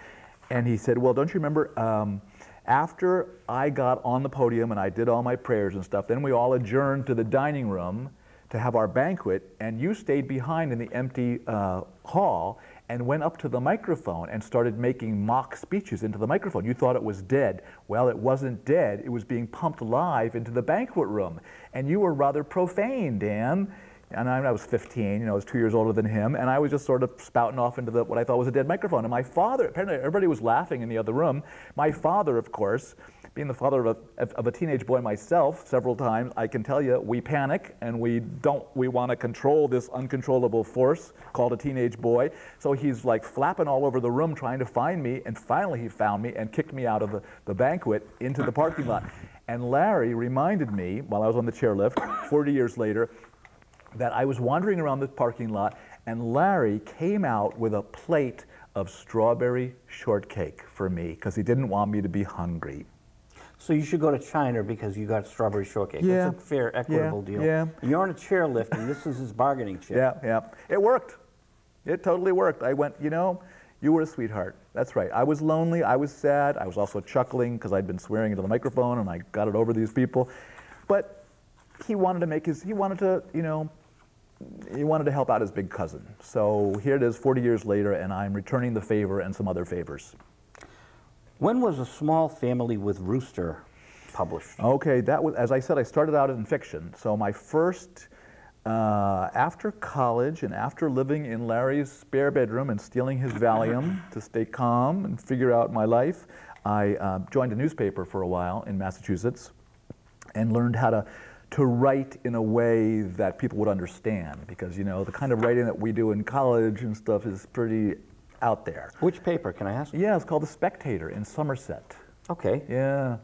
Speaker 2: And he said, "Well, don't you remember?" After I got on the podium and I did all my prayers and stuff, then we all adjourned to the dining room to have our banquet, and you stayed behind in the empty hall and went up to the microphone and started making mock speeches into the microphone. You thought it was dead. Well, it wasn't dead. It was being pumped live into the banquet room. And you were rather profane, Dan. And I was 15, I was 2 years older than him, and I was just sort of spouting off into what I thought was a dead microphone. And my father, apparently everybody was laughing in the other room. My father, of course, being the father of a teenage boy myself several times, I can tell you, we panic and we want to control this uncontrollable force called a teenage boy. So he's like flapping all over the room trying to find me, and finally he found me and kicked me out of the banquet into the parking lot. And Larry reminded me, while I was on the chairlift, 40 years later, that I was wandering around the parking lot, and Larry came out with a plate of strawberry shortcake for me because he didn't want me to be hungry.
Speaker 1: So you should go to China because you got strawberry shortcake.
Speaker 2: Yeah.
Speaker 1: That's a fair, equitable deal.
Speaker 2: Yeah.
Speaker 1: You're on a chairlift, and this is his bargaining chip.
Speaker 2: Yeah. It worked. It totally worked. I went, you were a sweetheart. That's right. I was lonely. I was sad. I was also chuckling because I'd been swearing into the microphone, and I got it over these people. But he wanted to help out his big cousin. So here it is 40 years later, and I'm returning the favor and some other favors.
Speaker 1: When was A Small Family with Rooster published?
Speaker 2: Okay, that was, as I said, I started out in fiction. So my first, after college and after living in Larry's spare bedroom and stealing his Valium to stay calm and figure out my life, I joined a newspaper for a while in Massachusetts and learned how to write in a way that people would understand, because the kind of writing that we do in college and stuff is pretty out there.
Speaker 1: Which paper, can I ask?
Speaker 2: Yeah, it's called The Spectator in Somerset.
Speaker 1: Okay.
Speaker 2: Yeah.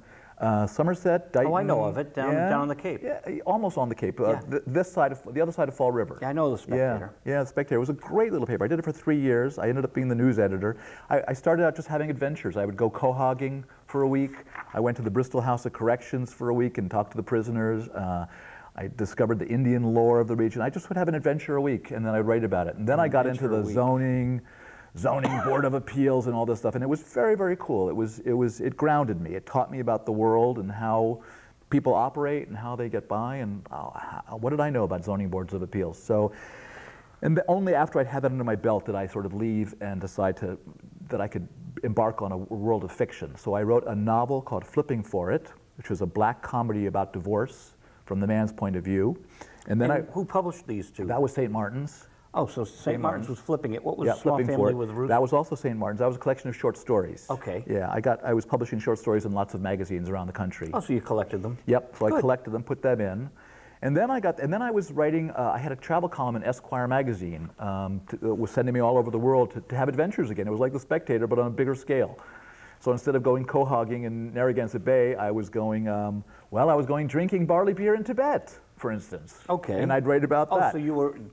Speaker 2: Somerset, Dighton.
Speaker 1: Oh, I know of it, down on the Cape.
Speaker 2: Yeah, almost on the Cape.
Speaker 1: Yeah.
Speaker 2: The other side of Fall River.
Speaker 1: Yeah, I know The Spectator.
Speaker 2: Yeah, The Spectator. It was a great little paper. I did it for 3 years. I ended up being the news editor. I started out just having adventures. I would go quahogging for a week. I went to the Bristol House of Corrections for a week and talked to the prisoners. I discovered the Indian lore of the region. I just would have an adventure a week, and then I'd write about it. And then I got into the zoning board of appeals and all this stuff, and it was very, very cool. It grounded me. It taught me about the world and how people operate and how they get by, and what did I know about zoning boards of appeals? So, and only after I'd had that under my belt did I sort of leave and decide that I could embark on a world of fiction. So I wrote a novel called Flipping for It, which was a black comedy about divorce from the man's point of view. And then
Speaker 1: who published these two?
Speaker 2: That was St. Martin's.
Speaker 1: Oh, so St. Martin's was flipping it. What was
Speaker 2: Yeah,
Speaker 1: A Small
Speaker 2: Flipping
Speaker 1: Family
Speaker 2: for
Speaker 1: with
Speaker 2: It.
Speaker 1: Rooster?
Speaker 2: That was also St. Martin's. That was a collection of short stories.
Speaker 1: Okay.
Speaker 2: Yeah, I was publishing short stories in lots of magazines around the country.
Speaker 1: Oh, so you collected them?
Speaker 2: Yep. So
Speaker 1: Good.
Speaker 2: I collected them, put them in, and then I was writing. I had a travel column in Esquire magazine. Was sending me all over the world to have adventures again. It was like The Spectator, but on a bigger scale. So instead of going quahogging in Narragansett Bay, I was going, well, I was going drinking barley beer in Tibet, for instance.
Speaker 1: Okay.
Speaker 2: And I'd write about that.
Speaker 1: Oh, so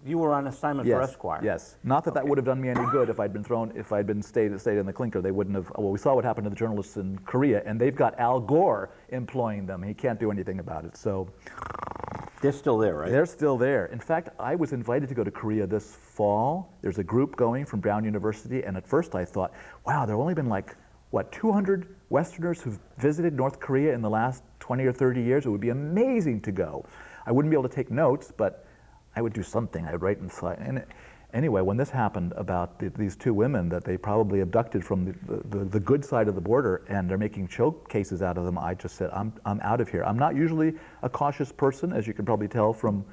Speaker 1: you were on assignment for Esquire.
Speaker 2: Yes. Not that that would have done me any good if I'd been stayed in the clinker. They wouldn't have. Well, we saw what happened to the journalists in Korea, and they've got Al Gore employing them. He can't do anything about it. So
Speaker 1: they're still there, right?
Speaker 2: they're still there. In fact, I was invited to go to Korea this fall. There's a group going from Brown University, and at first I thought, wow, there have only been like, what, 200 Westerners who've visited North Korea in the last 20 or 30 years. It would be amazing to go. I wouldn't be able to take notes, but I would do something. I'd write inside. And anyway, when this happened about these two women that they probably abducted from the good side of the border, and they're making choke cases out of them, I just said, I'm out of here. I'm not usually a cautious person, as you can probably tell from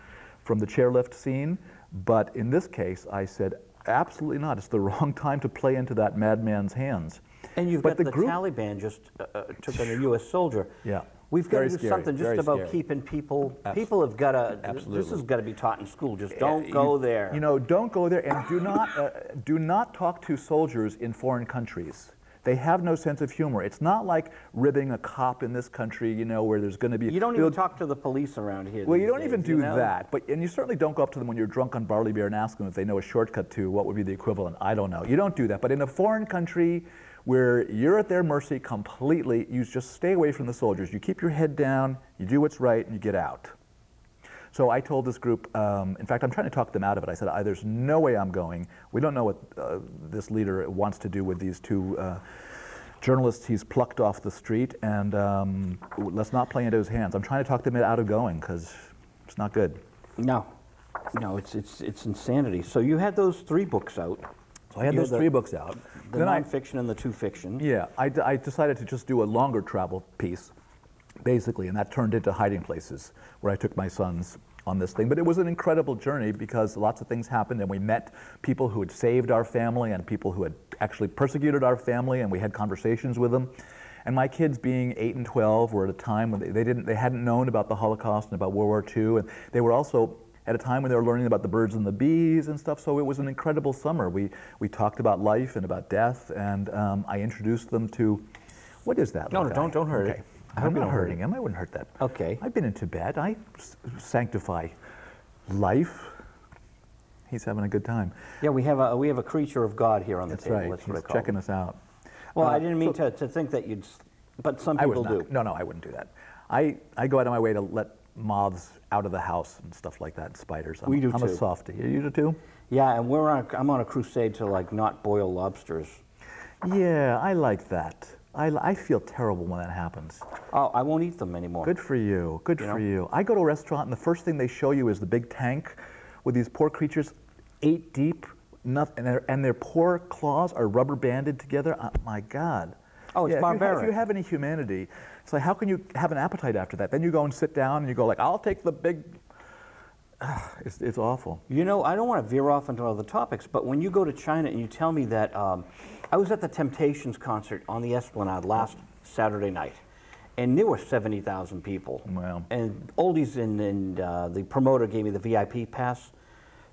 Speaker 2: the chairlift scene, but in this case, I said, absolutely not. It's the wrong time to play into that madman's hands.
Speaker 1: And you've got the Taliban just took on a U.S. soldier.
Speaker 2: Yeah.
Speaker 1: We've got to do
Speaker 2: scary,
Speaker 1: something just about
Speaker 2: scary.
Speaker 1: keeping people. People have got to. This has got to be taught in school. Just don't go there.
Speaker 2: You know, don't go there, and do not talk to soldiers in foreign countries. They have no sense of humor. It's not like ribbing a cop in this country, you know, where there's going to be.
Speaker 1: You don't even talk to the police around here.
Speaker 2: Well, you don't
Speaker 1: days,
Speaker 2: even do
Speaker 1: you know?
Speaker 2: that. And you certainly don't go up to them when you're drunk on barley beer and ask them if they know a shortcut to what would be the equivalent. I don't know. You don't do that. But in a foreign country where you're at their mercy completely, you just stay away from the soldiers. You keep your head down, you do what's right, and you get out. So I told this group, in fact, I'm trying to talk them out of it. I said, there's no way I'm going. We don't know what this leader wants to do with these two journalists he's plucked off the street, and let's not play into his hands. I'm trying to talk them out of going, because it's not good.
Speaker 1: No, it's insanity. So you had those 3 books out.
Speaker 2: So I had those 3 books out.
Speaker 1: The nonfiction and the 2 fiction.
Speaker 2: Yeah, I decided to just do a longer travel piece, basically, and that turned into Hiding Places, where I took my sons on this thing. But it was an incredible journey because lots of things happened, and we met people who had saved our family and people who had actually persecuted our family, and we had conversations with them. And my kids, being 8 and 12, were at a time when they hadn't known about the Holocaust and about World War II, and they were also at a time when they were learning about the birds and the bees and stuff. So it was an incredible summer. We talked about life and about death, and I introduced them to, what is that?
Speaker 1: No, don't hurt it.
Speaker 2: I'm not hurting him. I wouldn't hurt that.
Speaker 1: Okay.
Speaker 2: I've been in Tibet. I sanctify life. He's having a good time.
Speaker 1: Yeah, we have a creature of God here on the table.
Speaker 2: Right.
Speaker 1: That's what I
Speaker 2: He's
Speaker 1: call
Speaker 2: checking
Speaker 1: him.
Speaker 2: us out.
Speaker 1: Well, I didn't mean to think that you'd, but some people do.
Speaker 2: No, I wouldn't do that. I go out of my way to let moths out of the house and stuff like that, and spiders.
Speaker 1: We do
Speaker 2: I'm
Speaker 1: too.
Speaker 2: a softie. You do too?
Speaker 1: Yeah, and I'm on a crusade to like not boil lobsters.
Speaker 2: Yeah, I like that. I feel terrible when that happens.
Speaker 1: Oh, I won't eat them anymore.
Speaker 2: Good for you. Good for you. I go to a restaurant and the first thing they show you is the big tank with these poor creatures, 8 deep, and their poor claws are rubber banded together. Oh, my God.
Speaker 1: Oh, it's barbaric.
Speaker 2: If you have any humanity, it's like, how can you have an appetite after that? Then you go and sit down and you go like, I'll take the big. It's awful.
Speaker 1: You know, I don't want to veer off into other topics, but when you go to China and you tell me that I was at the Temptations concert on the Esplanade last Saturday night, and there were 70,000 people.
Speaker 2: Wow.
Speaker 1: And oldies and the promoter gave me the VIP pass,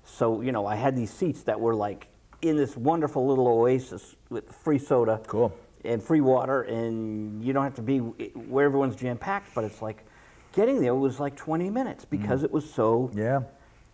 Speaker 1: so you know I had these seats that were like in this wonderful little oasis with free soda.
Speaker 2: Cool.
Speaker 1: And free water, and you don't have to be where everyone's jam-packed, but it's like getting there was like 20 minutes because it was so.
Speaker 2: Yeah,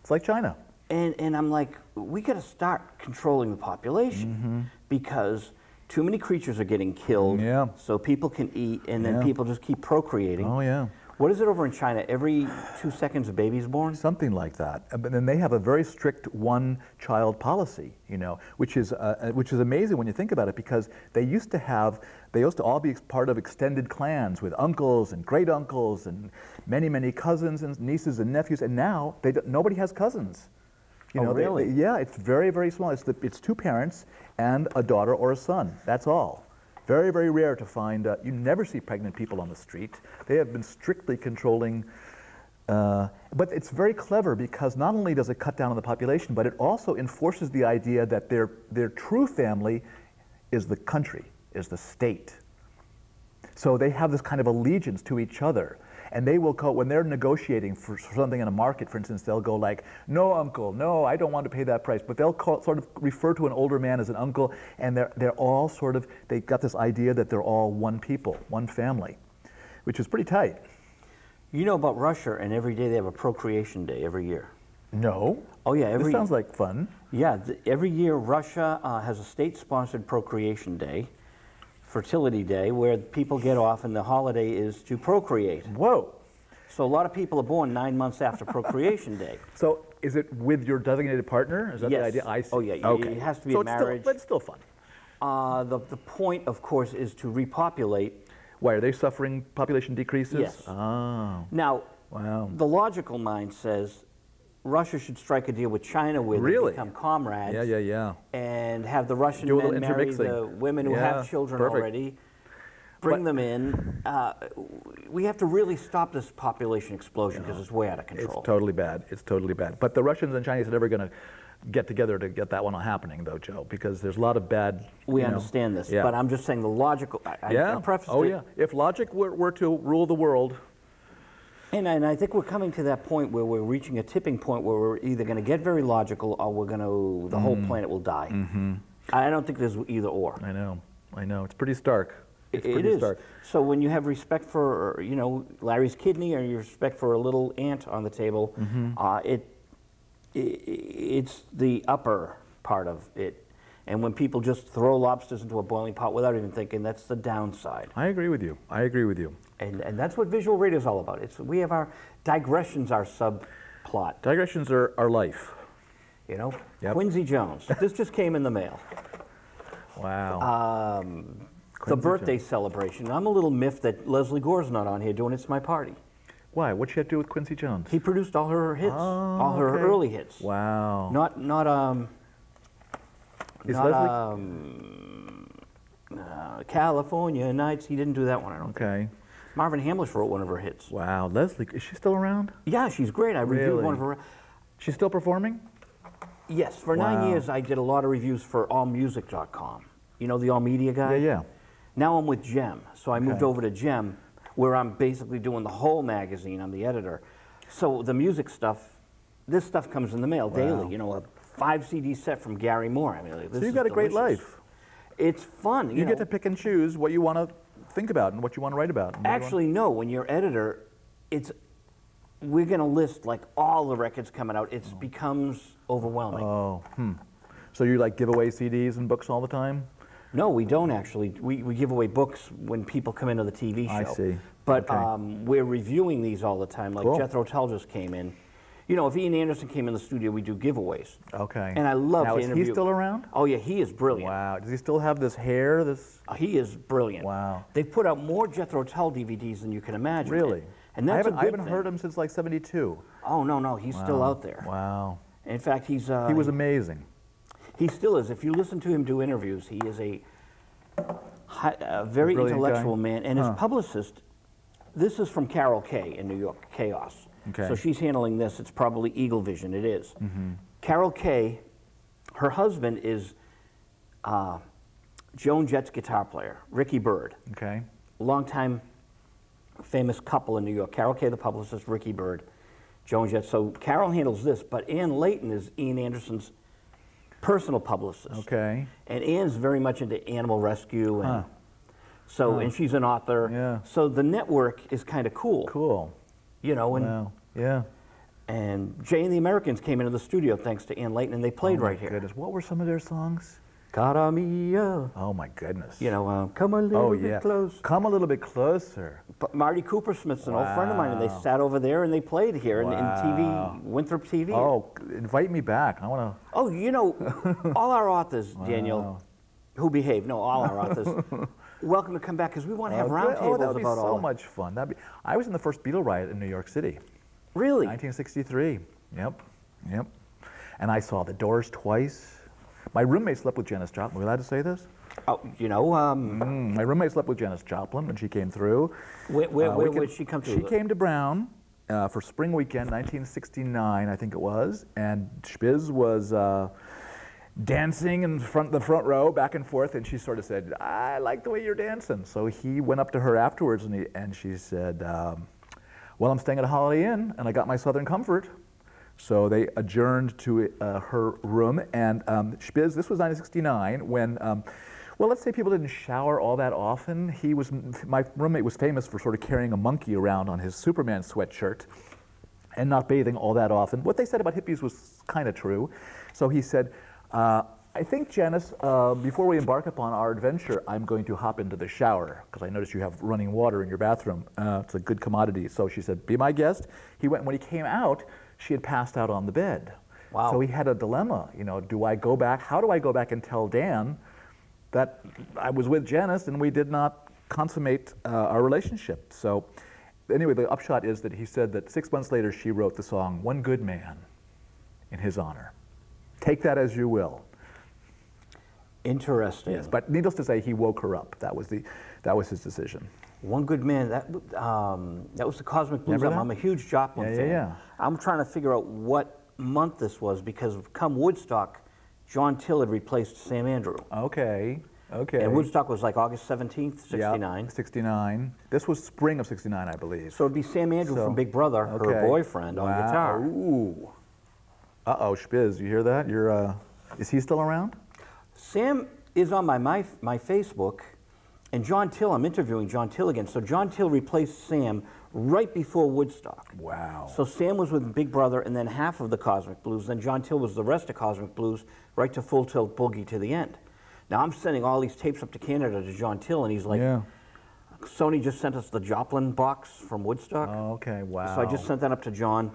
Speaker 2: it's like China.
Speaker 1: And I'm like, we got to start controlling the population because too many creatures are getting killed.
Speaker 2: Yeah.
Speaker 1: So people can eat, and then people just keep procreating.
Speaker 2: Oh yeah.
Speaker 1: What is it over in China? Every 2 seconds a baby's born?
Speaker 2: Something like that. But then they have a very strict one-child policy, you know, which is amazing when you think about it, because they used to all be part of extended clans with uncles and great uncles and many, many cousins and nieces and nephews, and now nobody has cousins. You know,
Speaker 1: really?
Speaker 2: Yeah, it's very, very small. It's 2 parents and a daughter or a son. That's all. Very, very rare to find. You never see pregnant people on the street. They have been strictly controlling. But it's very clever because not only does it cut down on the population, but it also enforces the idea that their true family is the country, is the state. So they have this kind of allegiance to each other. And they will go, when they're negotiating for something in a market, for instance, they'll go like, no, uncle, no, I don't want to pay that price. But they'll sort of refer to an older man as an uncle, and they're all sort of, they got this idea that they're all one people, one family, which is pretty tight.
Speaker 1: You know about Russia, and every day they have a procreation day every year.
Speaker 2: No.
Speaker 1: Oh yeah,
Speaker 2: This sounds like fun.
Speaker 1: Yeah, every year Russia has a state-sponsored procreation day, fertility day, where people get off, and the holiday is to procreate.
Speaker 2: Whoa.
Speaker 1: So a lot of people are born 9 months after procreation day.
Speaker 2: So is it with your designated partner? Is that
Speaker 1: Yes.
Speaker 2: the idea? I see.
Speaker 1: Oh yeah,
Speaker 2: Okay.
Speaker 1: it has to be
Speaker 2: So
Speaker 1: a
Speaker 2: it's
Speaker 1: marriage.
Speaker 2: but it's still fun.
Speaker 1: The point, of course, is to repopulate.
Speaker 2: Why, are they suffering population decreases?
Speaker 1: Yes.
Speaker 2: Oh.
Speaker 1: Now,
Speaker 2: Wow.
Speaker 1: the logical mind says Russia should strike a deal with China where
Speaker 2: Really?
Speaker 1: they become comrades.
Speaker 2: Yeah.
Speaker 1: And have the Russian
Speaker 2: Do a little
Speaker 1: men marry
Speaker 2: intermixing.
Speaker 1: the women who
Speaker 2: Yeah,
Speaker 1: have children
Speaker 2: perfect.
Speaker 1: already, bring them in. We have to really stop this population explosion because it's way out of control.
Speaker 2: It's totally bad. It's totally bad. But the Russians and Chinese are never going to get together to get that one happening, though, Joe, because there's a lot of bad.
Speaker 1: We understand this,
Speaker 2: yeah.
Speaker 1: but I'm just saying the logical. I prefaced
Speaker 2: Oh
Speaker 1: it.
Speaker 2: yeah. If logic were to rule the world.
Speaker 1: And I think we're coming to that point where we're reaching a tipping point where we're either going to get very logical or we're going to, the whole planet will die. I don't think there's either or.
Speaker 2: I know. It's pretty stark. It's
Speaker 1: It
Speaker 2: pretty
Speaker 1: is.
Speaker 2: stark.
Speaker 1: So when you have respect for, Larry's kidney, or you respect for a little ant on the table, it's the upper part of it. And when people just throw lobsters into a boiling pot without even thinking, that's the downside.
Speaker 2: I agree with you.
Speaker 1: And that's what visual radio is all about. We have our digressions, our subplot.
Speaker 2: Digressions are our life.
Speaker 1: Yep.
Speaker 2: Yep.
Speaker 1: Quincy Jones. This just came in the mail.
Speaker 2: Wow.
Speaker 1: The birthday celebration. I'm a little miffed that Leslie Gore's not on here doing It's My Party.
Speaker 2: Why? What'd she have to do with Quincy Jones?
Speaker 1: He produced all her hits, all her
Speaker 2: okay.
Speaker 1: early hits.
Speaker 2: Wow. Is
Speaker 1: California Nights. He didn't do that one, I don't think.
Speaker 2: Okay.
Speaker 1: Marvin Hamlish wrote one of her hits.
Speaker 2: Wow. Leslie, is she still around?
Speaker 1: Yeah, she's great. I reviewed
Speaker 2: Really?
Speaker 1: one of her.
Speaker 2: She's still performing?
Speaker 1: Yes, for
Speaker 2: Wow.
Speaker 1: 9 years I did a lot of reviews for allmusic.com. You know the All Media guy?
Speaker 2: Yeah.
Speaker 1: Now I'm with Gem, so I moved
Speaker 2: Okay.
Speaker 1: over to Gem, where I'm basically doing the whole magazine. I'm the editor. So the music stuff, this stuff comes in the mail daily. A 5 CD set from Gary Moore. I mean, like, this
Speaker 2: So you've
Speaker 1: is
Speaker 2: got a great
Speaker 1: delicious.
Speaker 2: life.
Speaker 1: It's fun.
Speaker 2: You get to pick and choose what you want to think about and what you want to write about.
Speaker 1: Actually, no. When you're editor, we're going to list like all the records coming out. It becomes overwhelming.
Speaker 2: Oh, So you like give away CDs and books all the time?
Speaker 1: No, we don't actually. We give away books when people come into the TV show.
Speaker 2: I see.
Speaker 1: But
Speaker 2: Okay.
Speaker 1: we're reviewing these all the time. Like
Speaker 2: Cool.
Speaker 1: Jethro Tull just came in. If Ian Anderson came in the studio, we do giveaways.
Speaker 2: Okay.
Speaker 1: And I love
Speaker 2: now,
Speaker 1: to
Speaker 2: is
Speaker 1: interview.
Speaker 2: he still around?
Speaker 1: Oh yeah, he is brilliant.
Speaker 2: Wow. Does he still have this hair?
Speaker 1: He is brilliant.
Speaker 2: Wow.
Speaker 1: They've put out more Jethro Tull DVDs than you can imagine.
Speaker 2: Really?
Speaker 1: And that's
Speaker 2: I haven't
Speaker 1: a good thing.
Speaker 2: heard him since like '72.
Speaker 1: Oh no, he's still out there.
Speaker 2: Wow.
Speaker 1: In fact,
Speaker 2: He was amazing.
Speaker 1: He still is. If you listen to him do interviews, he is a very
Speaker 2: brilliant
Speaker 1: intellectual
Speaker 2: guy.
Speaker 1: man. And his publicist, this is from Carol Kay in New York, Chaos.
Speaker 2: Okay.
Speaker 1: So she's handling this. It's probably Eagle Vision. It is. Carol Kay, her husband is Joan Jett's guitar player, Ricky Byrd.
Speaker 2: Okay.
Speaker 1: Longtime famous couple in New York. Carol Kay, the publicist, Ricky Byrd, Joan Jett. So Carol handles this, but Ann Layton is Ian Anderson's personal publicist.
Speaker 2: Okay.
Speaker 1: And Ann's very much into animal rescue, and and she's an author.
Speaker 2: Yeah.
Speaker 1: So the network is kind of cool.
Speaker 2: Cool.
Speaker 1: And
Speaker 2: Wow. Yeah.
Speaker 1: and Jay and the Americans came into the studio thanks to Ann Layton, and they played right here.
Speaker 2: Goodness. What were some of their songs?
Speaker 1: Cara Mia.
Speaker 2: Oh my goodness.
Speaker 1: Come a little
Speaker 2: Oh
Speaker 1: bit
Speaker 2: yeah.
Speaker 1: close.
Speaker 2: Come a little bit closer.
Speaker 1: But Marty Coopersmith's an old friend of mine, and they sat over there and they played here in TV, Winthrop TV.
Speaker 2: Oh, invite me back. I want to.
Speaker 1: Oh, all our authors, Daniel, who behave. No, all our authors. Welcome to come back because we want to have roundtables
Speaker 2: that would be
Speaker 1: about all.
Speaker 2: so much fun. I was in the first Beatle riot in New York City,
Speaker 1: Really?
Speaker 2: 1963. Yep. And I saw the Doors twice. My roommate slept with Janis Joplin. Are we allowed to say this?
Speaker 1: Oh,
Speaker 2: My roommate slept with Janis Joplin when she came through.
Speaker 1: where did she come through?
Speaker 2: She came to Brown for spring weekend, 1969, I think it was, and Spiz was dancing in the front row, back and forth, and she sort of said, "I like the way you're dancing." So he went up to her afterwards, and she said, Well, I'm staying at a Holiday Inn, and I got my Southern Comfort. So they adjourned to her room, and Spiz, this was 1969, when, well, let's say people didn't shower all that often. My roommate was famous for sort of carrying a monkey around on his Superman sweatshirt and not bathing all that often. What they said about hippies was kind of true. So he said, I think, Janice, before we embark upon our adventure, I'm going to hop into the shower, because I noticed you have running water in your bathroom. It's a good commodity. So she said, be my guest. He went, when he came out, she had passed out on the bed.
Speaker 1: Wow.
Speaker 2: So he had a dilemma, do I go back? How do I go back and tell Dan that I was with Janice and we did not consummate our relationship? So anyway, the upshot is that he said that 6 months later she wrote the song, One Good Man, in his honor. Take that as you will.
Speaker 1: Interesting.
Speaker 2: Yes, but needless to say, he woke her up. That was his decision.
Speaker 1: One Good Man, that was the Cosmic Blues album. I'm a huge Joplin fan.
Speaker 2: Yeah.
Speaker 1: I'm trying to figure out what month this was, because come Woodstock, John Till had replaced Sam Andrew.
Speaker 2: Okay.
Speaker 1: And Woodstock was like August 17th, 69.
Speaker 2: Yep, 69. This was spring of 69, I believe.
Speaker 1: So it'd be Sam Andrew from Big Brother, her boyfriend, on guitar.
Speaker 2: Ooh. Uh-oh, Spiz, you hear that? Is he still around?
Speaker 1: Sam is on my Facebook, and John Till, I'm interviewing John Till again. So John Till replaced Sam right before Woodstock.
Speaker 2: Wow.
Speaker 1: So Sam was with Big Brother and then half of the Cosmic Blues. Then John Till was the rest of Cosmic Blues, right to Full Tilt Boogie to the end. Now I'm sending all these tapes up to Canada to John Till, and he's like, Sony just sent us the Joplin box from Woodstock.
Speaker 2: Oh, okay, wow.
Speaker 1: So I just sent that up to John,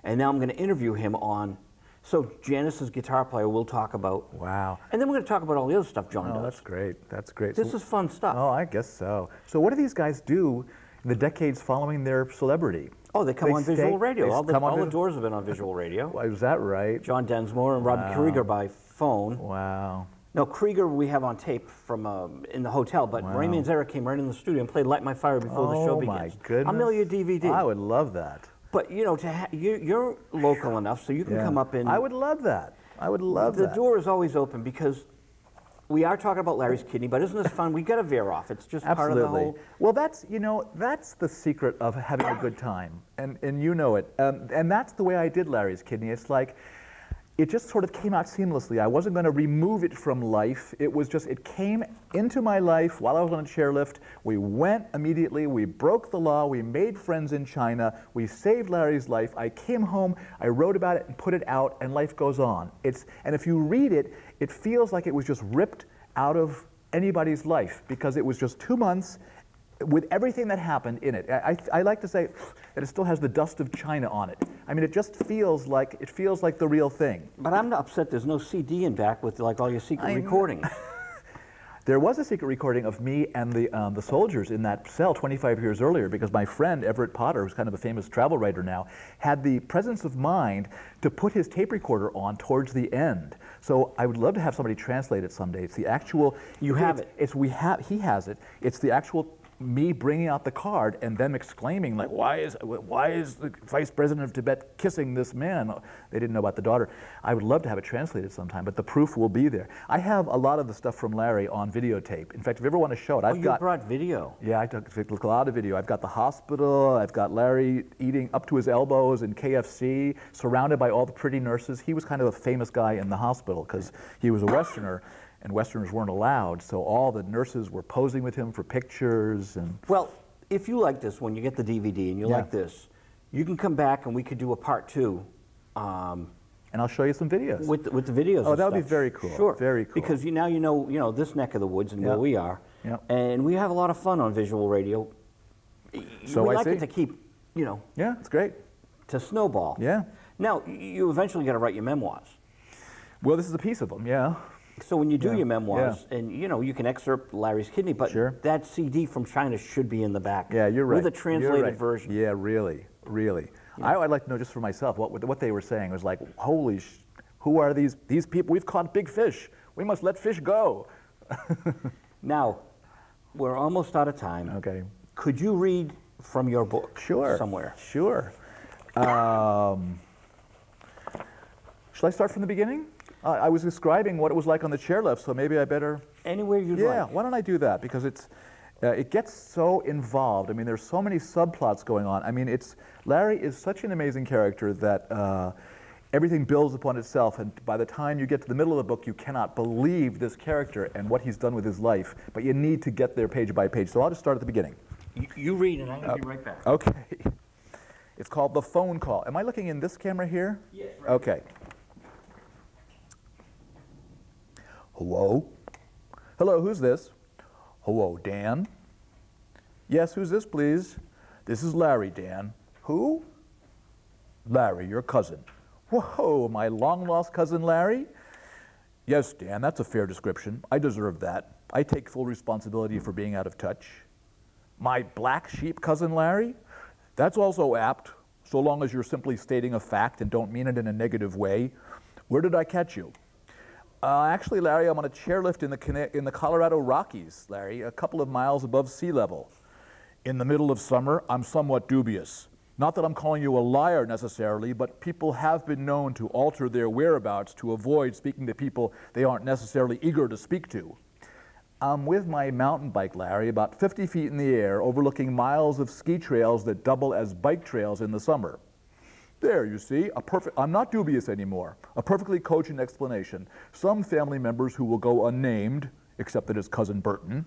Speaker 1: and now I'm going to interview him on. So Janice's guitar player we'll talk about.
Speaker 2: Wow.
Speaker 1: And then we're going to talk about all the other stuff John does.
Speaker 2: That's great. That's great.
Speaker 1: This is fun stuff.
Speaker 2: Oh, I guess so. So what do these guys do in the decades following their celebrity?
Speaker 1: Oh, they come on visual radio. All the Doors have been on visual radio.
Speaker 2: Well, is that right?
Speaker 1: John Densmore and Robbie Krieger by phone.
Speaker 2: Wow.
Speaker 1: No, Krieger we have on tape from in the hotel, but Ray Manzarek came right in the studio and played Light My Fire before the show begins.
Speaker 2: Oh, my goodness.
Speaker 1: I'll mail you a DVD.
Speaker 2: I would love that.
Speaker 1: But, you're local enough, so you can come up and...
Speaker 2: I would love that. I would love that.
Speaker 1: The door is always open, because we are talking about Larry's kidney, but isn't this fun? We got to veer off. It's just part of the whole...
Speaker 2: Well, that's the secret of having a good time, and you know it. And that's the way I did Larry's kidney. It's like, it just sort of came out seamlessly. I wasn't going to remove it from life. It was just, it came into my life while I was on a chairlift. We went immediately. We broke the law. We made friends in China. We saved Larry's life. I came home. I wrote about it and put it out, and life goes on. And if you read it, it feels like it was just ripped out of anybody's life, because it was just 2 months with everything that happened in it. I like to say that it still has the dust of China on it. I mean, it just feels like the real thing.
Speaker 1: But I'm not upset there's no CD in back with like all your secret recordings.
Speaker 2: There was a secret recording of me and the soldiers in that cell 25 years earlier, because my friend Everett Potter, who's kind of a famous travel writer now, had the presence of mind to put his tape recorder on towards the end. So I would love to have somebody translate it someday. It's the actual...
Speaker 1: You have it.
Speaker 2: He has it. It's the actual... me bringing out the card and them exclaiming, like, why is the vice president of Tibet kissing this man? They didn't know about the daughter. I would love to have it translated sometime, but the proof will be there. I have a lot of the stuff from Larry on videotape. In fact, if you ever want to show it, I've got...
Speaker 1: you brought video.
Speaker 2: Yeah, I took a lot of video. I've got the hospital, I've got Larry eating up to his elbows in KFC, surrounded by all the pretty nurses. He was kind of a famous guy in the hospital because he was a Westerner, and Westerners weren't allowed, so all the nurses were posing with him for pictures. And
Speaker 1: well, if you like this, when you get the DVD and you like this, you can come back and we could do a part 2.
Speaker 2: And I'll show you some videos.
Speaker 1: With the videos.
Speaker 2: Oh, that would be very cool.
Speaker 1: Sure.
Speaker 2: Very cool.
Speaker 1: Because now you know this neck of the woods and where we are.
Speaker 2: Yep.
Speaker 1: And we have a lot of fun on visual radio.
Speaker 2: So
Speaker 1: we
Speaker 2: I
Speaker 1: like
Speaker 2: see.
Speaker 1: it to keep,
Speaker 2: Yeah, it's great.
Speaker 1: To snowball.
Speaker 2: Yeah.
Speaker 1: Now, you eventually got to write your memoirs.
Speaker 2: Well, this is a piece of them, yeah.
Speaker 1: So when you do your memoirs, and you can excerpt Larry's kidney, but that CD from China should be in the back.
Speaker 2: Yeah, you're right.
Speaker 1: With a translated version.
Speaker 2: Yeah, really, really. Yeah. I'd like to know just for myself what they were saying. It was like, holy, who are these people? We've caught big fish. We must let fish go. Now,
Speaker 1: we're almost out of time.
Speaker 2: Okay.
Speaker 1: Could you read from your book?
Speaker 2: Sure.
Speaker 1: Somewhere.
Speaker 2: Sure. Shall I start from the beginning? I was describing what it was like on the chairlift, so maybe I better...
Speaker 1: Anywhere you'd like.
Speaker 2: Yeah, why don't I do that? Because It gets so involved. I mean, there's so many subplots going on. I mean, Larry is such an amazing character that everything builds upon itself, and by the time you get to the middle of the book, you cannot believe this character and what he's done with his life, but you need to get there page by page. So I'll just start at the beginning.
Speaker 1: You read, and I'm going to be right back.
Speaker 2: Okay. It's called The Phone Call. Am I looking in this camera here?
Speaker 1: Yes. Right.
Speaker 2: Okay. Hello? Hello, who's this? Hello, Dan? Yes, who's this, please? This is Larry, Dan. Who? Larry, your cousin. Whoa, my long-lost cousin Larry? Yes, Dan, that's a fair description. I deserve that. I take full responsibility for being out of touch. My black sheep cousin Larry? That's also apt, so long as you're simply stating a fact and don't mean it in a negative way. Where did I catch you? Actually, Larry, I'm on a chairlift in the Colorado Rockies, Larry, a couple of miles above sea level. In the middle of summer, I'm somewhat dubious. Not that I'm calling you a liar necessarily, but people have been known to alter their whereabouts to avoid speaking to people they aren't necessarily eager to speak to. I'm with my mountain bike, Larry, about 50 feet in the air, overlooking miles of ski trails that double as bike trails in the summer. There, you see, I'm not dubious anymore. A perfectly cogent explanation. Some family members who will go unnamed, except that it's Cousin Burton,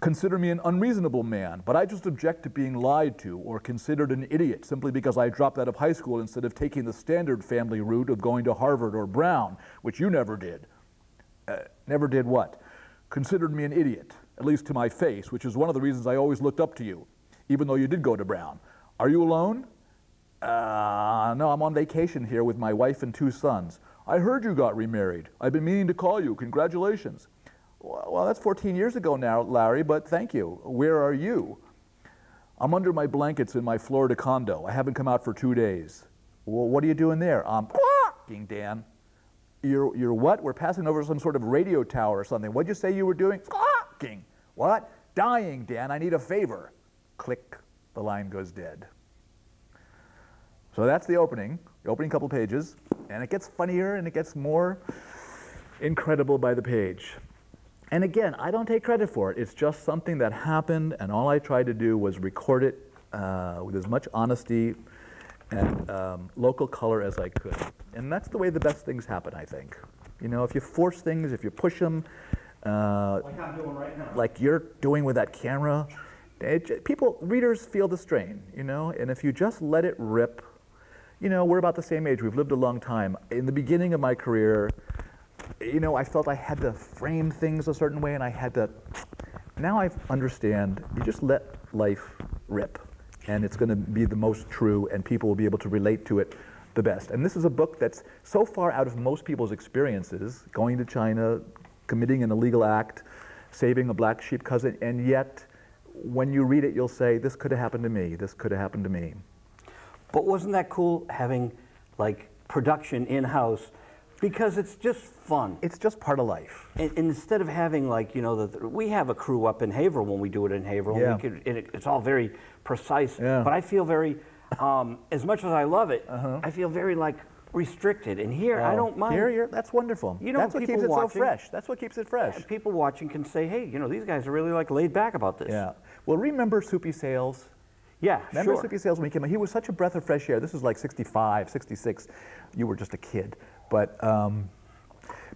Speaker 2: consider me an unreasonable man, but I just object to being lied to or considered an idiot simply because I dropped out of high school instead of taking the standard family route of going to Harvard or Brown, which you never did. Never did what? Considered me an idiot, at least to my face, which is one of the reasons I always looked up to you, even though you did go to Brown. Are you alone? No, I'm on vacation here with my wife and 2 sons. I heard you got remarried. I've been meaning to call you. Congratulations. Well, that's 14 years ago now, Larry, but thank you. Where are you? I'm under my blankets in my Florida condo. I haven't come out for 2 days. Well, what are you doing there? I'm quacking, Dan. You're what? We're passing over some sort of radio tower or something. What'd you say you were doing? Quacking. What? Dying, Dan. I need a favor. Click. The line goes dead. So that's the opening couple pages, and it gets funnier and it gets more incredible by the page. And again, I don't take credit for it. It's just something that happened, and all I tried to do was record it with as much honesty and local color as I could. And that's the way the best things happen, I think. You know, if you force things, if you push them,
Speaker 1: like I'm doing right now.
Speaker 2: Like you're doing with that camera, readers feel the strain, you know, and if you just let it rip, you know, we're about the same age. We've lived a long time. In the beginning of my career, you know, I felt I had to frame things a certain way, and I had to. Now I understand. You just let life rip, and it's going to be the most true, and people will be able to relate to it the best. And this is a book that's so far out of most people's experiences, going to China, committing an illegal act, saving a black sheep cousin, and yet, when you read it, you'll say, this could have happened to me. This could have happened to me.
Speaker 1: But wasn't that cool having like production in-house? Because it's just fun.
Speaker 2: It's just part of life.
Speaker 1: And instead of having like, you know, we have a crew up in Haverhill when we do it in Haverhill.
Speaker 2: Yeah.
Speaker 1: It's all very precise.
Speaker 2: Yeah.
Speaker 1: But I feel very, as much as I love it, I feel very like restricted. And here, I don't mind.
Speaker 2: Here, that's wonderful.
Speaker 1: You know,
Speaker 2: that's what keeps it so fresh. That's what keeps it fresh.
Speaker 1: And people watching can say, hey, you know, these guys are really like laid back about this.
Speaker 2: Yeah. Well, remember Soupy Sales?
Speaker 1: Yeah,
Speaker 2: Remember
Speaker 1: sure.
Speaker 2: Soupy Sales when he came out? He was such a breath of fresh air. This was like 65, 66. You were just a kid. But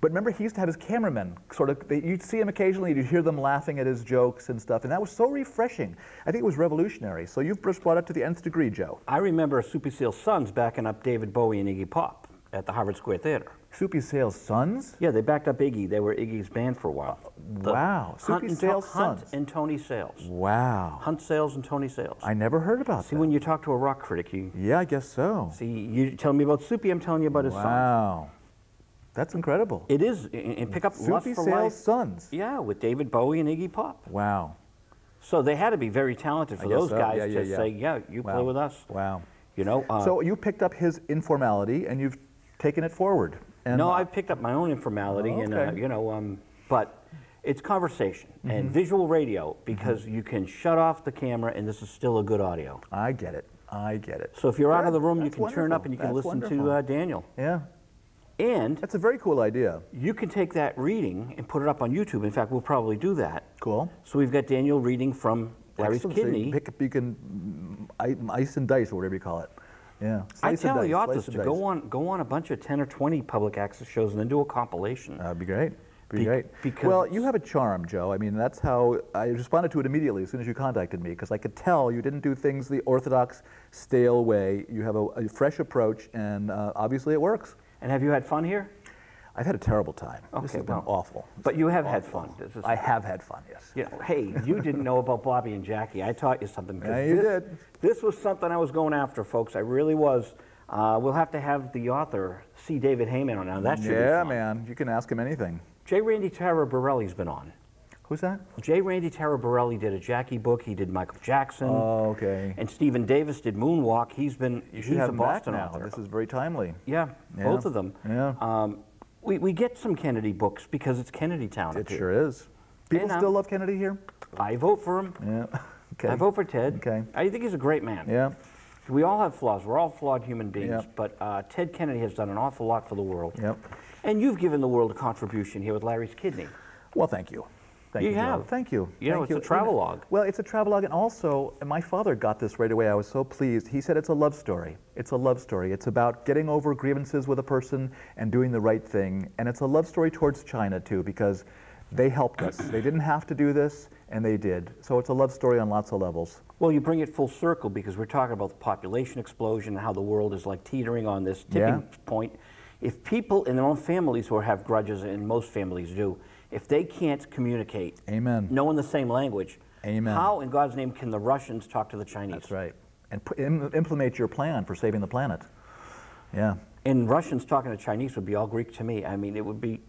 Speaker 2: remember, he used to have his cameramen sort of, you'd see him occasionally, you'd hear them laughing at his jokes and stuff, and that was so refreshing. I think it was revolutionary. So you've just brought it to the nth degree, Joe.
Speaker 1: I remember Soupy Sales' sons backing up David Bowie and Iggy Pop at the Harvard Square Theater.
Speaker 2: Soupy Sales' sons?
Speaker 1: Yeah, they backed up Iggy. They were Iggy's band for a while.
Speaker 2: Wow. Soupy Sales'
Speaker 1: Hunt
Speaker 2: sons.
Speaker 1: and Tony Sales.
Speaker 2: Wow.
Speaker 1: Hunt Sales and Tony Sales.
Speaker 2: I never heard about that.
Speaker 1: See, when you talk to a rock critic,
Speaker 2: Yeah, I guess so.
Speaker 1: see, you tell me about Soupy, I'm telling you about his sons.
Speaker 2: Wow. That's incredible.
Speaker 1: It is, and pick up Lust
Speaker 2: Soupy
Speaker 1: for
Speaker 2: Sales'
Speaker 1: Life.
Speaker 2: sons.
Speaker 1: Yeah, with David Bowie and Iggy Pop.
Speaker 2: Wow.
Speaker 1: So they had to be very talented for
Speaker 2: I guess
Speaker 1: those
Speaker 2: so.
Speaker 1: guys
Speaker 2: Yeah,
Speaker 1: to say, yeah, you play with us.
Speaker 2: Wow.
Speaker 1: You know.
Speaker 2: So you picked up his informality and you've taken it forward. And
Speaker 1: no, I picked up my own informality,
Speaker 2: Oh,
Speaker 1: and
Speaker 2: okay.
Speaker 1: you know, but it's conversation and visual radio because you can shut off the camera and this is still a good audio.
Speaker 2: I get it. I get it.
Speaker 1: So if you're out of
Speaker 2: Good.
Speaker 1: the room, you
Speaker 2: That's
Speaker 1: can turn up
Speaker 2: wonderful.
Speaker 1: and you can
Speaker 2: That's
Speaker 1: listen
Speaker 2: wonderful.
Speaker 1: to Daniel.
Speaker 2: Yeah.
Speaker 1: And
Speaker 2: That's a very cool idea.
Speaker 1: you can take that reading and put it up on YouTube. In fact, we'll probably do that.
Speaker 2: Cool.
Speaker 1: So we've got Daniel reading from Larry's
Speaker 2: Excellent. So
Speaker 1: Kidney.
Speaker 2: you can ice and dice or whatever you call it. Yeah.
Speaker 1: I
Speaker 2: Slice and
Speaker 1: tell the
Speaker 2: dice,
Speaker 1: authors
Speaker 2: slice
Speaker 1: to
Speaker 2: and
Speaker 1: go on a bunch of 10 or 20 public access shows and then do a compilation.
Speaker 2: That'd be great. Be
Speaker 1: Be-
Speaker 2: great.
Speaker 1: because-
Speaker 2: Well, you have a charm, Joe. I mean, that's how I responded to it immediately as soon as you contacted me, because I could tell you didn't do things the orthodox, stale way. You have a fresh approach, and obviously it works.
Speaker 1: And have you had fun here?
Speaker 2: I've had a terrible time. This
Speaker 1: Okay,
Speaker 2: has been
Speaker 1: well,
Speaker 2: awful.
Speaker 1: But you have had fun. This is,
Speaker 2: I have had fun, yes.
Speaker 1: you know, hey, you didn't know about Bobby and Jackie. I taught you something. 'Cause
Speaker 2: Yeah, you did.
Speaker 1: This was something I was going after, folks. I really was. We'll have to have the author, C. David Heyman, on now. That should be
Speaker 2: Yeah,
Speaker 1: fun.
Speaker 2: man. You can ask him anything.
Speaker 1: J. Randy Taraborelli's been on.
Speaker 2: Who's that?
Speaker 1: J. Randy Taraborelli did a Jackie book. He did Michael Jackson.
Speaker 2: Oh, okay.
Speaker 1: And Stephen Davis did Moonwalk. He's
Speaker 2: You should
Speaker 1: he's
Speaker 2: have
Speaker 1: a
Speaker 2: him
Speaker 1: Boston
Speaker 2: back now.
Speaker 1: author.
Speaker 2: This is very timely.
Speaker 1: Yeah,
Speaker 2: Yeah.
Speaker 1: both of them.
Speaker 2: Yeah.
Speaker 1: We get some Kennedy books because it's Kennedy Town.
Speaker 2: It
Speaker 1: up here.
Speaker 2: sure is. People
Speaker 1: And,
Speaker 2: still love Kennedy here?
Speaker 1: I vote for him.
Speaker 2: Yeah. Okay.
Speaker 1: I vote for Ted.
Speaker 2: Okay.
Speaker 1: I think he's a great man.
Speaker 2: Yeah.
Speaker 1: We all have flaws. We're all flawed human beings.
Speaker 2: Yeah.
Speaker 1: But Ted Kennedy has done an awful lot for the world.
Speaker 2: Yep.
Speaker 1: And you've given the world a contribution here with Larry's Kidney.
Speaker 2: Well, thank you. Thank
Speaker 1: You
Speaker 2: Joe.
Speaker 1: have.
Speaker 2: Thank you.
Speaker 1: You know,
Speaker 2: Thank
Speaker 1: it's a travelogue.
Speaker 2: Well, it's a travelogue, and also, and my father got this right away. I was so pleased. He said it's a love story. It's a love story. It's about getting over grievances with a person and doing the right thing. And it's a love story towards China, too, because they helped us. They didn't have to do this, and they did. So it's a love story on lots of levels.
Speaker 1: Well, you bring it full circle because we're talking about the population explosion and how the world is like teetering on this tipping point. If people in their own families who have grudges, and most families do, if they can't communicate,
Speaker 2: Amen.
Speaker 1: knowing the same language,
Speaker 2: Amen.
Speaker 1: how in God's name can the Russians talk to the Chinese?
Speaker 2: That's right. And implement your plan for saving the planet. Yeah.
Speaker 1: And Russians talking to Chinese would be all Greek to me. I mean, it would be,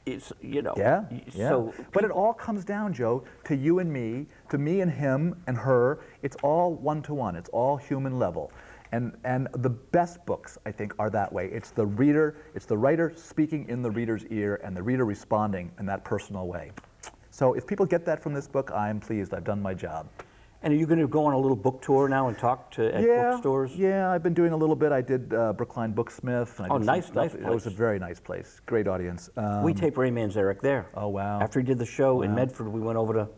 Speaker 1: it's, you know.
Speaker 2: Yeah, yeah.
Speaker 1: So
Speaker 2: But it all comes down, Joe, to you and me, to me and him and her. It's all one-to-one. It's all human level. And the best books, I think, are that way. It's the reader, it's the writer speaking in the reader's ear and the reader responding in that personal way. So if people get that from this book, I'm pleased. I've done my job.
Speaker 1: And are you going to go on a little book tour now and talk to at bookstores?
Speaker 2: Yeah, I've been doing a little bit. I did Brookline Booksmith. And I did some
Speaker 1: nice
Speaker 2: stuff.
Speaker 1: place.
Speaker 2: It was a very nice place. Great audience.
Speaker 1: We taped Rayman's Eric there.
Speaker 2: Oh, wow.
Speaker 1: After he did the show in Medford, we went over to.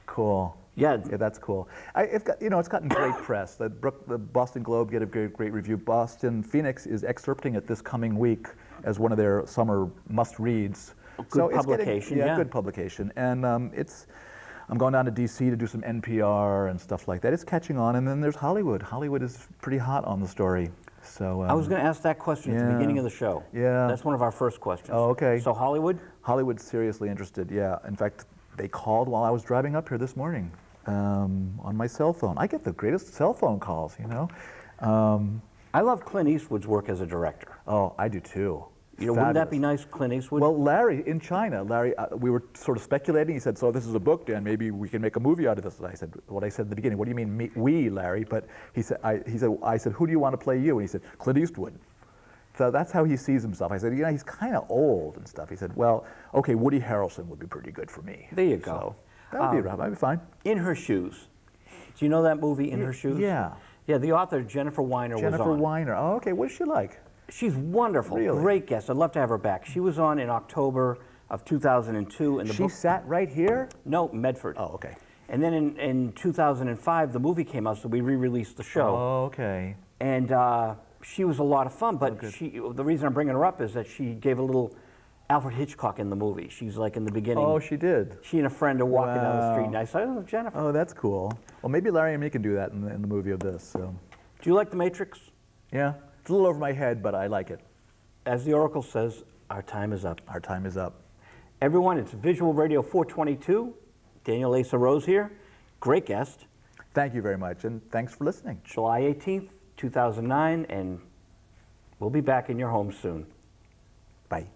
Speaker 2: Cool.
Speaker 1: Yeah.
Speaker 2: Yeah, that's cool. It's gotten great press. The Boston Globe get a great review. Boston Phoenix is excerpting it this coming week as one of their summer must-reads.
Speaker 1: Good publication, yeah.
Speaker 2: Good publication. And I'm going down to D.C. to do some NPR and stuff like that. It's catching on. And then there's Hollywood. Hollywood is pretty hot on the story. So
Speaker 1: I was going to ask that question at the beginning of the show.
Speaker 2: Yeah.
Speaker 1: That's one of our first questions.
Speaker 2: Oh, okay.
Speaker 1: So Hollywood?
Speaker 2: Hollywood's seriously interested, yeah. In fact, they called while I was driving up here this morning on my cell phone. I get the greatest cell phone calls, you know.
Speaker 1: I love Clint Eastwood's work as a director.
Speaker 2: Oh, I do too.
Speaker 1: You know, wouldn't that be
Speaker 2: Fabulous.
Speaker 1: nice, Clint Eastwood?
Speaker 2: Well, Larry, in China, we were sort of speculating. He said, so this is a book, Dan, maybe we can make a movie out of this. And I said, what I said at the beginning, what do you mean we, Larry? But I said, who do you want to play you? And he said, Clint Eastwood. So that's how he sees himself. I said, you know, he's kind of old and stuff. He said, well, okay, Woody Harrelson would be pretty good for me.
Speaker 1: There you go.
Speaker 2: So that'd be fine.
Speaker 1: In Her Shoes. Do you know that movie, In Her Shoes?
Speaker 2: Yeah.
Speaker 1: Yeah, the author, Jennifer Weiner, was on.
Speaker 2: Jennifer Weiner. Oh, okay. What is she like?
Speaker 1: She's wonderful.
Speaker 2: Really?
Speaker 1: Great guest. I'd love to have her back. She was on in October of 2002. And the
Speaker 2: She
Speaker 1: book,
Speaker 2: sat right here?
Speaker 1: no, Medford.
Speaker 2: Oh, okay.
Speaker 1: And then in 2005, the movie came out, so we re-released the show.
Speaker 2: Oh, okay.
Speaker 1: And she was a lot of fun, but the reason I'm bringing her up is that she gave a little Alfred Hitchcock in the movie. She's like in the beginning.
Speaker 2: Oh, she did?
Speaker 1: She and a friend are walking down the street,
Speaker 2: Wow.
Speaker 1: and I said, oh, Jennifer.
Speaker 2: Oh, that's cool. Well, maybe Larry and me can do that in the movie of this. So,
Speaker 1: Do you like The Matrix?
Speaker 2: yeah, it's a little over my head, but I like it.
Speaker 1: As the Oracle says, our time is up.
Speaker 2: Our time is up.
Speaker 1: Everyone, it's Visual Radio 422. Daniel Asa Rose here. Great guest.
Speaker 2: Thank you very much, and thanks for listening.
Speaker 1: July 18th, 2009, and we'll be back in your home soon.
Speaker 2: Bye.